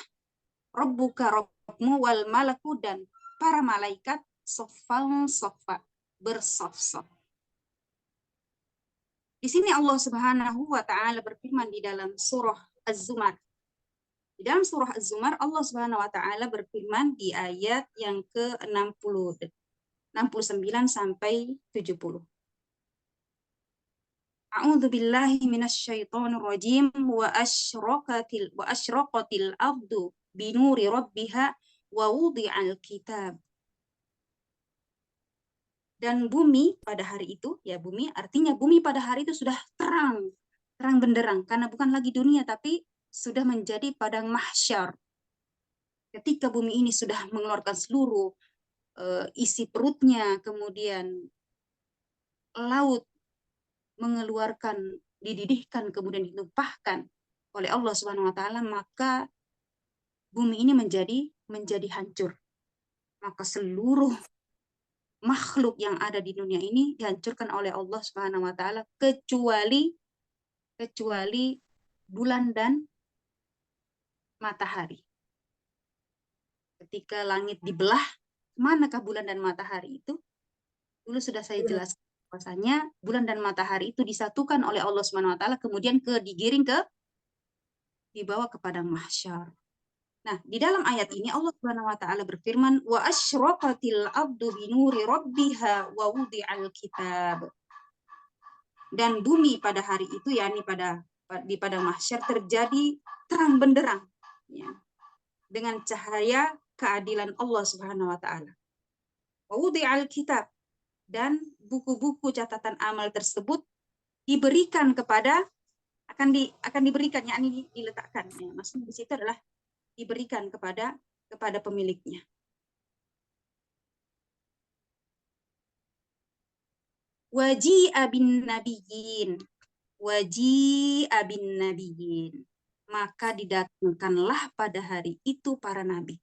rabbuka rabbmu wal malaku dan para malaikat saffan saffa, bersaf-saf. Di sini Allah Subhanahu wa taala berfirman di dalam surah Az-Zumar. Di dalam surah Az-Zumar Allah Subhanahu wa taala berfirman di ayat yang ke-69 sampai 70. A'udzu billahi minasyaitonir rajim wa asyraqatil ardu binuri rabbiha wa wudi'al kitab. Dan bumi pada hari itu, ya bumi artinya bumi pada hari itu sudah terang benderang, karena bukan lagi dunia tapi sudah menjadi padang mahsyar. Ketika bumi ini sudah mengeluarkan seluruh isi perutnya, kemudian laut mengeluarkan, dididihkan, kemudian ditumpahkan oleh Allah Subhanahu wa taala, maka bumi ini menjadi hancur. Maka seluruh makhluk yang ada di dunia ini dihancurkan oleh Allah Subhanahu wa taala kecuali bulan dan matahari. Ketika langit dibelah, manakah bulan dan matahari itu? Dulu sudah saya jelaskan bahwasanya bulan dan matahari itu disatukan oleh Allah Subhanahu wa taala, kemudian dibawa ke padang mahsyar. Nah, di dalam ayat ini Allah Subhanahu wa taala berfirman, wa asyraqatil ardu binuri rabbiha wa wudi'al kitab. Dan bumi pada hari itu, yakni di padang mahsyar, terjadi terang benderang, ya, dengan cahaya keadilan Allah Subhanahu wa taala. Wa wudi'al kitab, dan buku-buku catatan amal tersebut diberikan kepada akan diberikan, yakni diletakkan, ya. Maksudnya di situ adalah diberikan kepada pemiliknya. Waji'a bin nabiyyin. Maka didatangkanlah pada hari itu para nabi.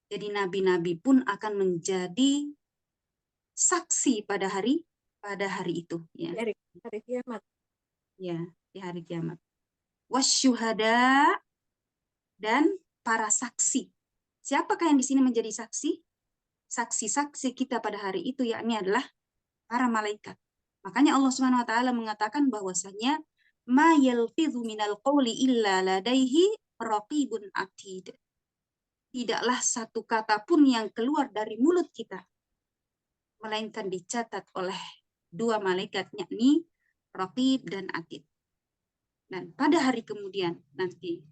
Jadi nabi-nabi pun akan menjadi saksi pada hari itu, ya. Hari kiamat. Ya, di hari kiamat. Wasyuhada, dan para saksi. Siapakah yang di sini menjadi saksi? Saksi-saksi kita pada hari itu yakni adalah para malaikat. Makanya Allah Subhanahu wa taala mengatakan bahwasanya ma yalfidhu minal qawli illa ladaihi raqibun atid. Tidaklah satu kata pun yang keluar dari mulut kita melainkan dicatat oleh dua malaikat, yakni raqib dan atid. Dan pada hari kemudian nanti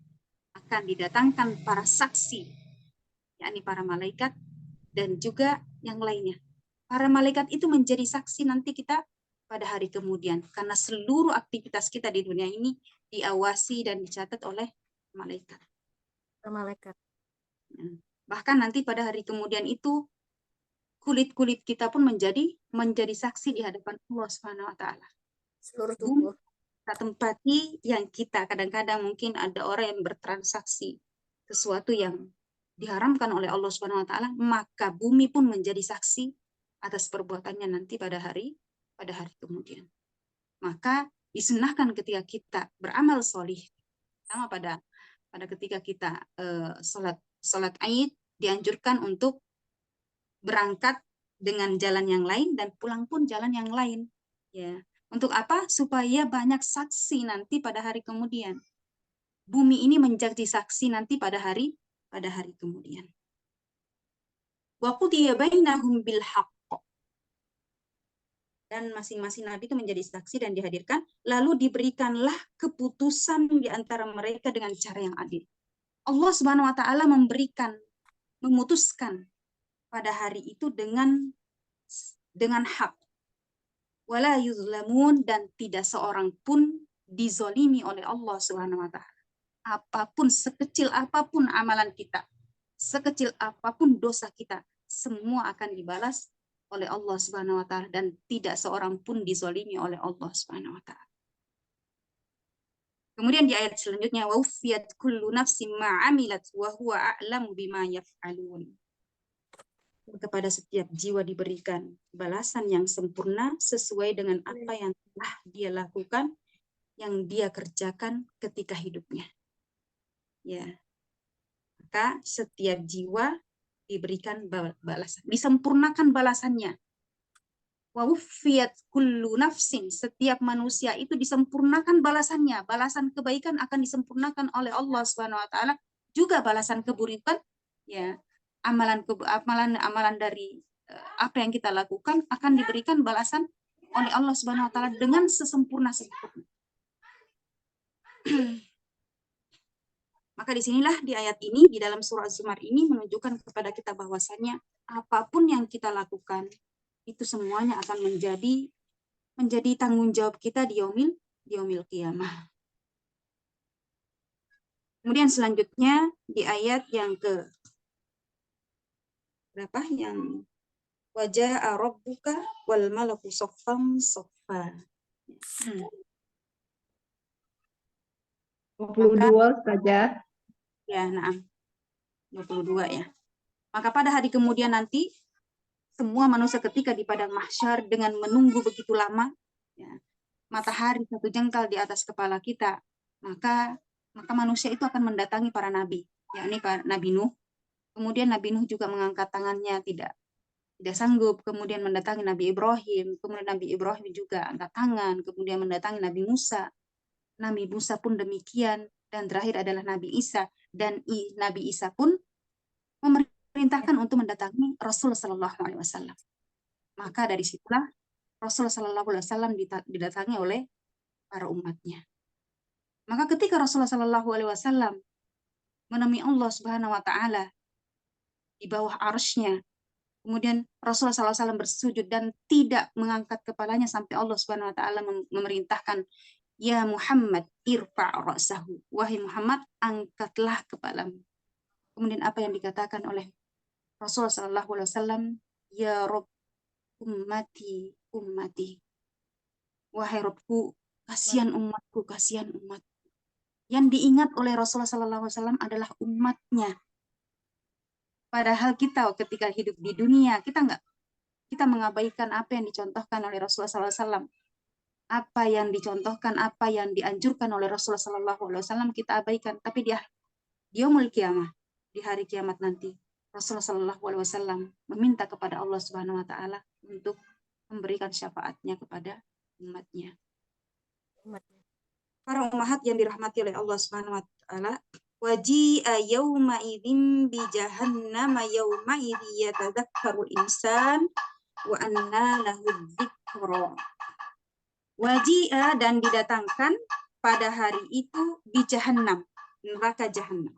akan didatangkan para saksi, yakni para malaikat dan juga yang lainnya. Para malaikat itu menjadi saksi nanti kita pada hari kemudian, karena seluruh aktivitas kita di dunia ini diawasi dan dicatat oleh malaikat. Malaikat. Bahkan nanti pada hari kemudian itu kulit-kulit kita pun menjadi saksi di hadapan Allah Subhanahu wa taala. Seluruh tubuh. Kita tempati yang kita kadang-kadang mungkin ada orang yang bertransaksi sesuatu yang diharamkan oleh Allah Subhanahu wa taala, maka bumi pun menjadi saksi atas perbuatannya nanti pada hari kemudian. Maka disunahkan ketika kita beramal solih, sama pada ketika kita sholat Aid, dianjurkan untuk berangkat dengan jalan yang lain dan pulang pun jalan yang lain, ya. Untuk apa? Supaya banyak saksi nanti pada hari kemudian. Bumi ini menjadi saksi nanti pada hari kemudian. Wa qudiya bainahum bil haqq. Dan masing-masing nabi itu menjadi saksi dan dihadirkan, lalu diberikanlah keputusan di antara mereka dengan cara yang adil. Allah Subhanahu wa taala memutuskan pada hari itu dengan hak. Wala yuzlamun, dan tidak seorang pun dizolimi oleh Allah Subhanahu wa taala. Apapun, sekecil apapun amalan kita, sekecil apapun dosa kita, semua akan dibalas oleh Allah Subhanahu wa taala dan tidak seorang pun dizolimi oleh Allah Subhanahu wa taala. Kemudian di ayat selanjutnya, wa uffiyat kullu nafsin ma 'amilat wa huwa a'lamu bima yaf'alun. Kepada setiap jiwa diberikan balasan yang sempurna sesuai dengan apa yang telah dia lakukan, yang dia kerjakan ketika hidupnya. Ya. Maka setiap jiwa diberikan balasan, disempurnakan balasannya. Wa uffiyat kullu nafsin, setiap manusia itu disempurnakan balasannya. Balasan kebaikan akan disempurnakan oleh Allah Subhanahu wa taala, juga balasan keburukan, ya. Amalan dari apa yang kita lakukan akan diberikan balasan oleh Allah Subhanahu wa taala dengan sesempurna-sempurna. Maka disinilah di ayat ini, di dalam surah Az-Zumar ini menunjukkan kepada kita bahwasannya apapun yang kita lakukan itu semuanya akan menjadi tanggung jawab kita di yaumil qiyamah. Kemudian selanjutnya di ayat yang ke berapa, yang waja'a rabbuka wal malaku saffan saffa. 22 saja. Ya, nah, 22 ya. Maka pada hari kemudian nanti semua manusia ketika di padang mahsyar dengan menunggu begitu lama, ya, matahari satu jengkal di atas kepala kita, maka manusia itu akan mendatangi para nabi, yakni Nabi Nuh. Kemudian Nabi Nuh juga mengangkat tangannya tidak sanggup, kemudian mendatangi Nabi Ibrahim, kemudian Nabi Ibrahim juga angkat tangan, kemudian mendatangi Nabi Musa. Nabi Musa pun demikian, dan terakhir adalah Nabi Isa, dan Nabi Isa pun memerintahkan untuk mendatangi Rasul Sallallahu Alaihi Wasallam. Maka dari situlah Rasul Sallallahu Alaihi Wasallam didatangi oleh para umatnya. Maka ketika Rasulullah Sallallahu Alaihi Wasallam menemui Allah Subhanahu Wa Taala di bawah arsy-Nya, kemudian Rasulullah SAW bersujud dan tidak mengangkat kepalanya sampai Allah Subhanahu Wa Taala memerintahkan, ya Muhammad irfa' ra'sahu, wahai Muhammad angkatlah kepalamu. Kemudian apa yang dikatakan oleh Rasulullah SAW, ya Rabb ummati ummati, wahai Rabbku kasihan umatku, kasihan umat. Yang diingat oleh Rasulullah SAW adalah umatnya. Padahal kita ketika hidup di dunia kita mengabaikan apa yang dicontohkan oleh Rasulullah SAW. Apa yang dicontohkan, apa yang dianjurkan oleh Rasulullah SAW kita abaikan. Tapi di yaumul qiyamah, di hari kiamat nanti, Rasulullah SAW meminta kepada Allah Subhanahu Wa Taala untuk memberikan syafaatnya kepada umatnya. Para ummahat yang dirahmati oleh Allah Subhanahu Wa Taala, waji'a yawma idzin bi jahannam yawma idzi yatadzakkarul insan wa anna lahu dzikra. Waji'a, dan didatangkan pada hari itu di Jahannam, neraka Jahannam.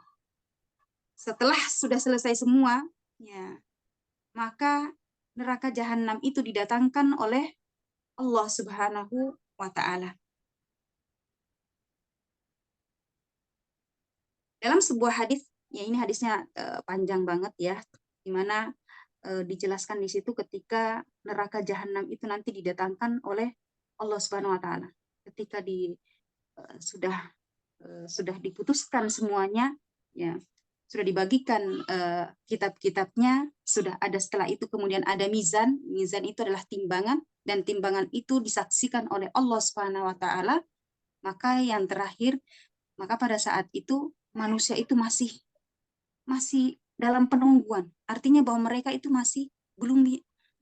Setelah sudah selesai semua, ya, maka neraka Jahannam itu didatangkan oleh Allah Subhanahu wa Ta'ala. Dalam sebuah hadis, ya ini hadisnya panjang banget ya, di mana dijelaskan di situ ketika neraka Jahannam itu nanti didatangkan oleh Allah Subhanahu wa Ta'ala. Ketika sudah diputuskan semuanya, ya, sudah dibagikan kitab-kitabnya, sudah ada, setelah itu kemudian ada mizan. Mizan itu adalah timbangan, dan timbangan itu disaksikan oleh Allah Subhanahu wa Ta'ala. Maka yang terakhir, maka pada saat itu manusia itu masih dalam penungguan. Artinya bahwa mereka itu masih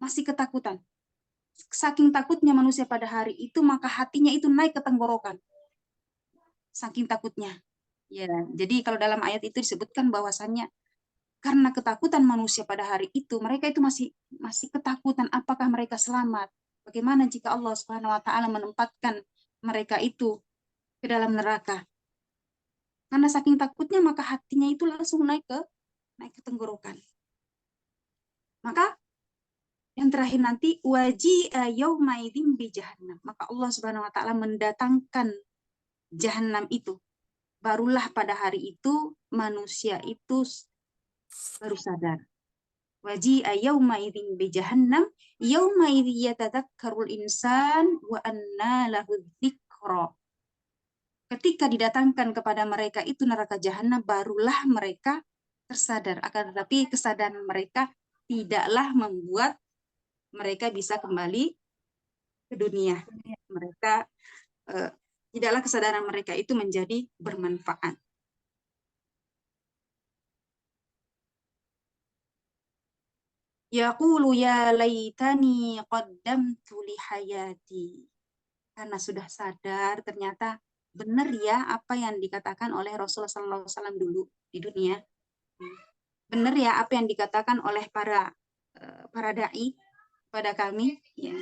ketakutan. Saking takutnya manusia pada hari itu, maka hatinya itu naik ke tenggorokan. Saking takutnya. Ya, jadi kalau dalam ayat itu disebutkan bahwasannya karena ketakutan manusia pada hari itu, mereka itu masih ketakutan apakah mereka selamat. Bagaimana jika Allah Subhanahu wa Ta'ala menempatkan mereka itu ke dalam neraka? Karena saking takutnya, maka hatinya itu langsung naik ke tenggorokan. Maka yang terakhir nanti waji'a yauma idzin bi jahannam. Maka Allah Subhanahu wa Ta'ala mendatangkan jahanam itu, barulah pada hari itu manusia itu baru sadar. Waji'a yauma idzin bi jahannam yauma idzi yatadzakkarul insan wa anna lahu dzikra. Ketika didatangkan kepada mereka itu neraka jahanam, barulah mereka tersadar. Akan tetapi kesadaran mereka tidaklah membuat mereka bisa kembali ke dunia. Mereka tidaklah kesadaran mereka itu menjadi bermanfaat. Yaqulu ya laitani qaddamtu li hayati. Karena sudah sadar ternyata benar ya apa yang dikatakan oleh Rasulullah SAW dulu di dunia. Benar ya apa yang dikatakan oleh para dai pada kami. Ya.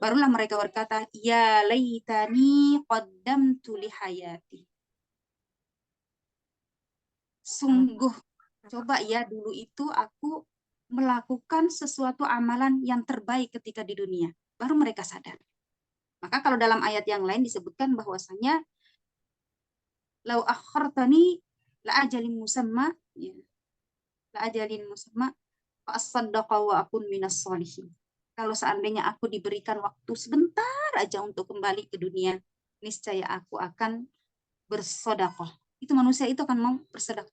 Barulah mereka berkata, ya laitani qaddamtu li hayati. Sungguh, coba ya dulu itu aku melakukan sesuatu amalan yang terbaik ketika di dunia. Baru mereka sadar. Maka kalau dalam ayat yang lain disebutkan bahwasanya lau akhartani la ajalin musamma, ya, la ajalin musamma fa asaddaqa wa akun minas sholihin. Kalau seandainya aku diberikan waktu sebentar aja untuk kembali ke dunia, niscaya aku akan bersedekah. Itu manusia itu akan mau bersedekah.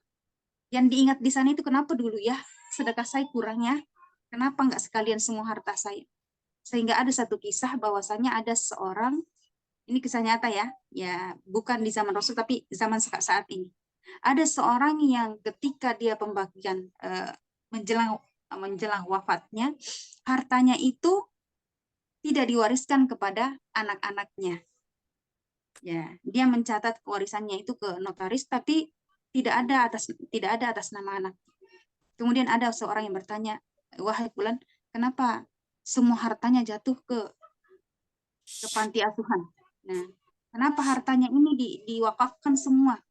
Yang diingat di sana itu kenapa dulu ya sedekah saya kurang ya? Kenapa nggak sekalian semua harta saya? Sehingga ada satu kisah bahwasanya ada seorang, ini kisah nyata ya, ya bukan di zaman Rasul tapi zaman saat ini. Ada seorang yang ketika dia pembagian menjelang wafatnya, hartanya itu tidak diwariskan kepada anak-anaknya. Ya, dia mencatat warisannya itu ke notaris tapi tidak ada atas nama anak. Kemudian ada seorang yang bertanya, wahai fulan, kenapa semua hartanya jatuh ke panti asuhan? Nah, kenapa hartanya ini diwakafkan semua?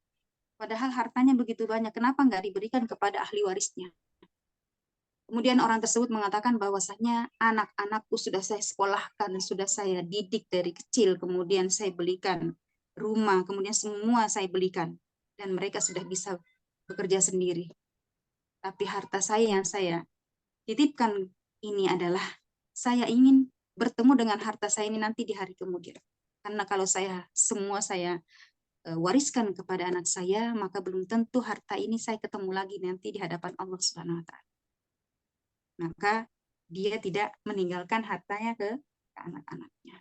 Padahal hartanya begitu banyak, kenapa nggak diberikan kepada ahli warisnya? Kemudian orang tersebut mengatakan bahwasanya anak-anakku sudah saya sekolahkan, sudah saya didik dari kecil, kemudian saya belikan rumah, kemudian semua saya belikan. Dan mereka sudah bisa bekerja sendiri. Tapi harta saya yang saya titipkan ini adalah saya ingin bertemu dengan harta saya ini nanti di hari kemudian. Karena kalau semua saya wariskan kepada anak saya, maka belum tentu harta ini saya ketemu lagi nanti di hadapan Allah Subhanahu wa taala. Maka dia tidak meninggalkan hartanya ke anak-anaknya.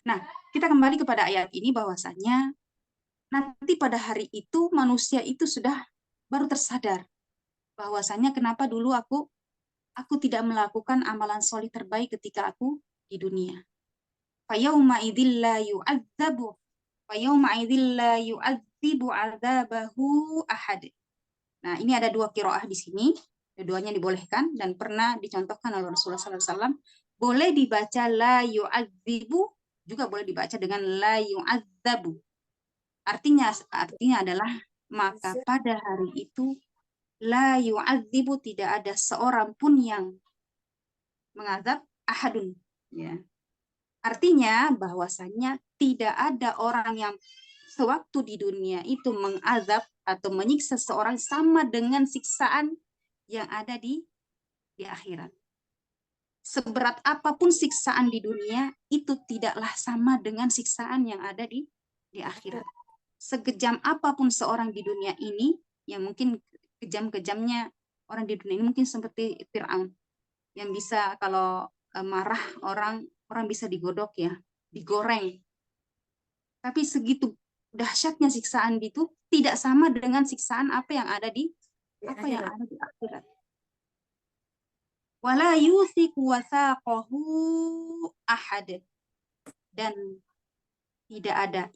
Nah, kita kembali kepada ayat ini bahwasanya nanti pada hari itu manusia itu sudah baru tersadar bahwasanya kenapa dulu aku tidak melakukan amalan solih terbaik ketika aku di dunia. Fayauma idzil la yu'adzabu fayauma idzil la yu'adzibu 'adzabahu ahad. Nah, ini ada dua qiraah di sini, keduanya dibolehkan dan pernah dicontohkan oleh Rasulullah SAW. Boleh dibaca la yu'adzibu, juga boleh dibaca dengan la yu'adzabu. Artinya adalah maka pada hari itu la yu'adzibu, tidak ada seorang pun yang mengazab ahadun, ya. Artinya bahwasanya tidak ada orang yang sewaktu di dunia itu mengazab atau menyiksa seorang sama dengan siksaan yang ada di akhirat. Seberat apapun siksaan di dunia itu tidaklah sama dengan siksaan yang ada di akhirat. Sekejam apapun seorang di dunia ini, yang mungkin kejam-kejamnya orang di dunia ini mungkin seperti Fir'aun, yang bisa kalau marah orang bisa digodok ya, digoreng. Tapi segitu dahsyatnya siksaan itu tidak sama dengan siksaan apa yang ada di akhirat. Wala yusiku wasaqahu ahad. Dan tidak ada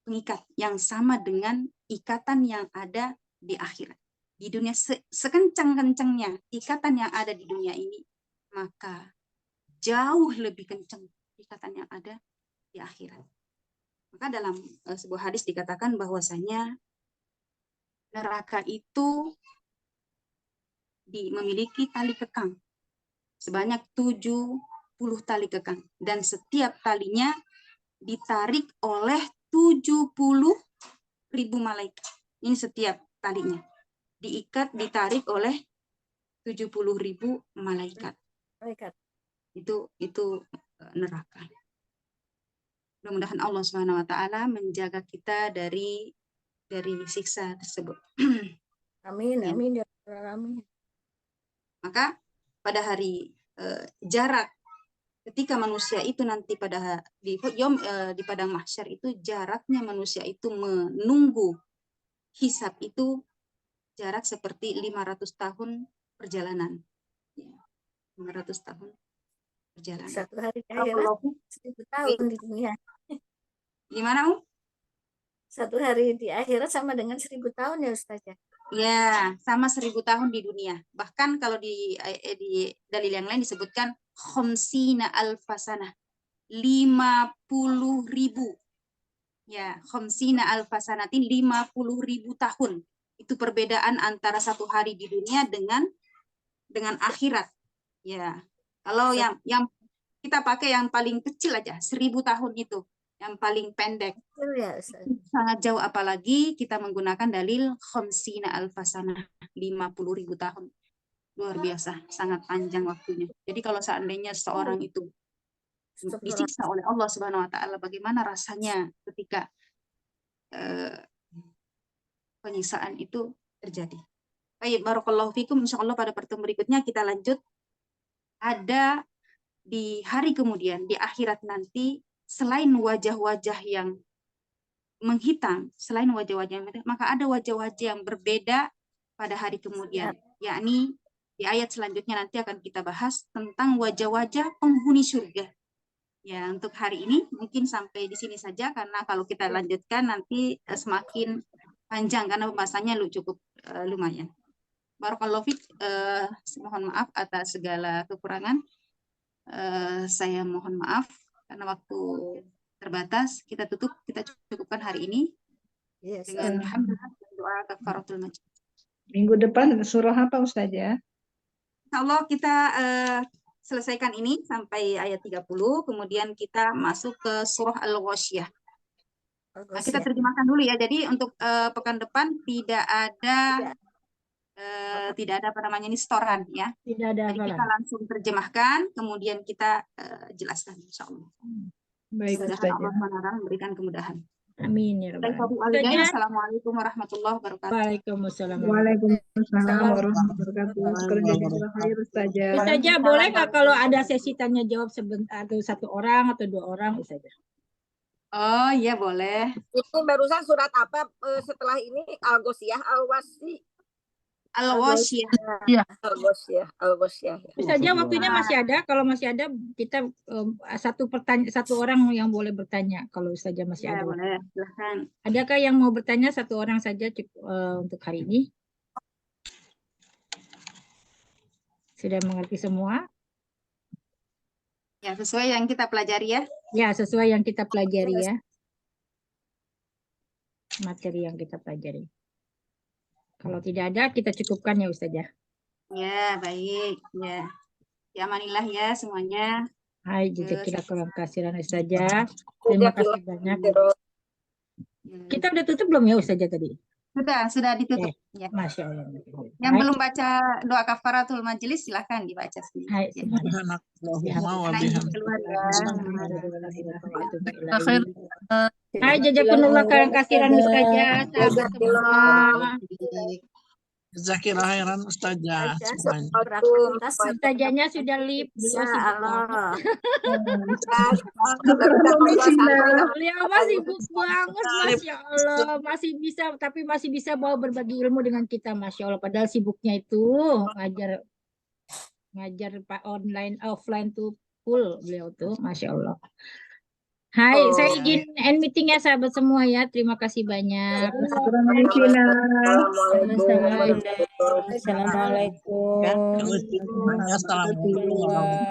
pengikat yang sama dengan ikatan yang ada di akhirat. Di dunia sekencang-kencangnya ikatan yang ada di dunia ini, maka jauh lebih kencang ikatan yang ada di akhirat. Maka dalam sebuah hadis dikatakan bahwasanya neraka itu memiliki tali kekang sebanyak 70 tali kekang, dan setiap talinya ditarik oleh 70.000 malaikat. Ini setiap talinya. Diikat, ditarik oleh 70.000 malaikat. Itu neraka. Mudah-mudahan Allah Subhanahu wa taala menjaga kita dari siksa tersebut. Amin, Ya. amin, ya Rabbal alamin. Maka pada hari jarak ketika manusia itu nanti di padang mahsyar itu, jaraknya manusia itu menunggu hisab itu jarak seperti 500 tahun perjalanan. Ya, 500 tahun perjalanan. Satu hari di akhirat 1000 tahun di dunia. Gimana, Satu hari di akhirat sama dengan 1000 tahun ya Ustazah. Ya, sama 1000 tahun di dunia. Bahkan kalau di dalil yang lain disebutkan khamsina alfasana, 50.000. Ya, khamsina alfasanatin, 50.000 tahun. Itu perbedaan antara satu hari di dunia dengan akhirat. Ya, kalau yang kita pakai yang paling kecil aja, 1000 tahun itu, yang paling pendek. Ya, Sangat jauh, apalagi kita menggunakan dalil khamsina alfasana, 50.000 tahun. Luar biasa, sangat panjang waktunya. Jadi kalau seandainya seorang itu disiksa oleh Allah Subhanahu wa taala, bagaimana rasanya ketika penyiksaan itu terjadi. Baik, barakallahu fikum. Insyaallah pada pertemuan berikutnya kita lanjut. Ada di hari kemudian, di akhirat nanti, selain wajah-wajah yang menghitam, maka ada wajah-wajah yang berbeda pada hari kemudian. Yakni di ayat selanjutnya nanti akan kita bahas tentang wajah-wajah penghuni surga. Ya, untuk hari ini mungkin sampai di sini saja, karena kalau kita lanjutkan nanti semakin panjang karena pembahasannya cukup lumayan. Barakallahu fiik, mohon maaf atas segala kekurangan. Saya mohon maaf karena waktu terbatas. Kita cukupkan hari ini dengan alhamdulillah doa kafaratul majlis. Minggu depan surah apa Ustazah? Insyaallah kita selesaikan ini sampai ayat 30, kemudian kita masuk ke surah Al-Ghasyiyah. Nah, kita terjemahkan dulu ya. Jadi untuk pekan depan tidak ada apa namanya ini, setoran ya. Tidak ada Jadi kita langsung terjemahkan, kemudian kita jelaskan insyaallah. Baik, Mudah-mudahan Allah SWT memberikan kemudahan. Amin ya rabbal alamin. Assalamualaikum warahmatullahi wabarakatuh. Waalaikumsalam. Waalaikumsalam warahmatullahi wabarakatuh. Syukur jazakallahu khair Ustazah. Ustazah, boleh nggak kalau ada sesi tanya jawab sebentar, atau 1 orang atau 2 orang Ustazah? Oh iya boleh. Ini barusan surat apa setelah ini? Al-Ghasyiyah, Al-Ghasyiyah. Al-Ghasyiyah. Ustazah, waktunya masih ada. Kalau masih ada, kita 1 orang yang boleh bertanya. Kalau Ustazah masih ada. Boleh, silahkan. Adakah yang mau bertanya 1 orang saja untuk hari ini? Sudah mengerti semua? Ya, sesuai yang kita pelajari ya. Ya, sesuai yang kita pelajari ya. Materi yang kita pelajari. Kalau tidak ada, kita cukupkan ya Ustazah. Ya, baik. Ya. Diamanilah ya semuanya. Hai, jazakallahu khairan Ustazah. Terima kasih banyak. Kita udah tutup belum ya Ustazah tadi? Sudah ditutup. Ya. Masya Allah. Yang belum baca doa kafaratul majelis silahkan dibaca sendiri. Hai, Hai, jazakumullah khairan Ustazah. Jazakillah khairan Ustazah. Ustazahnya sudah live. Beliau masih sibuk banget, Masya Allah. Masih bisa bawa berbagi ilmu dengan kita, Masya Allah. Padahal sibuknya itu ngajar Pak online, offline tuh full beliau tuh, Masya Allah. Hai, saya izin end meeting ya sahabat semua ya. Terima kasih banyak. Assalamualaikum. Assalamualaikum.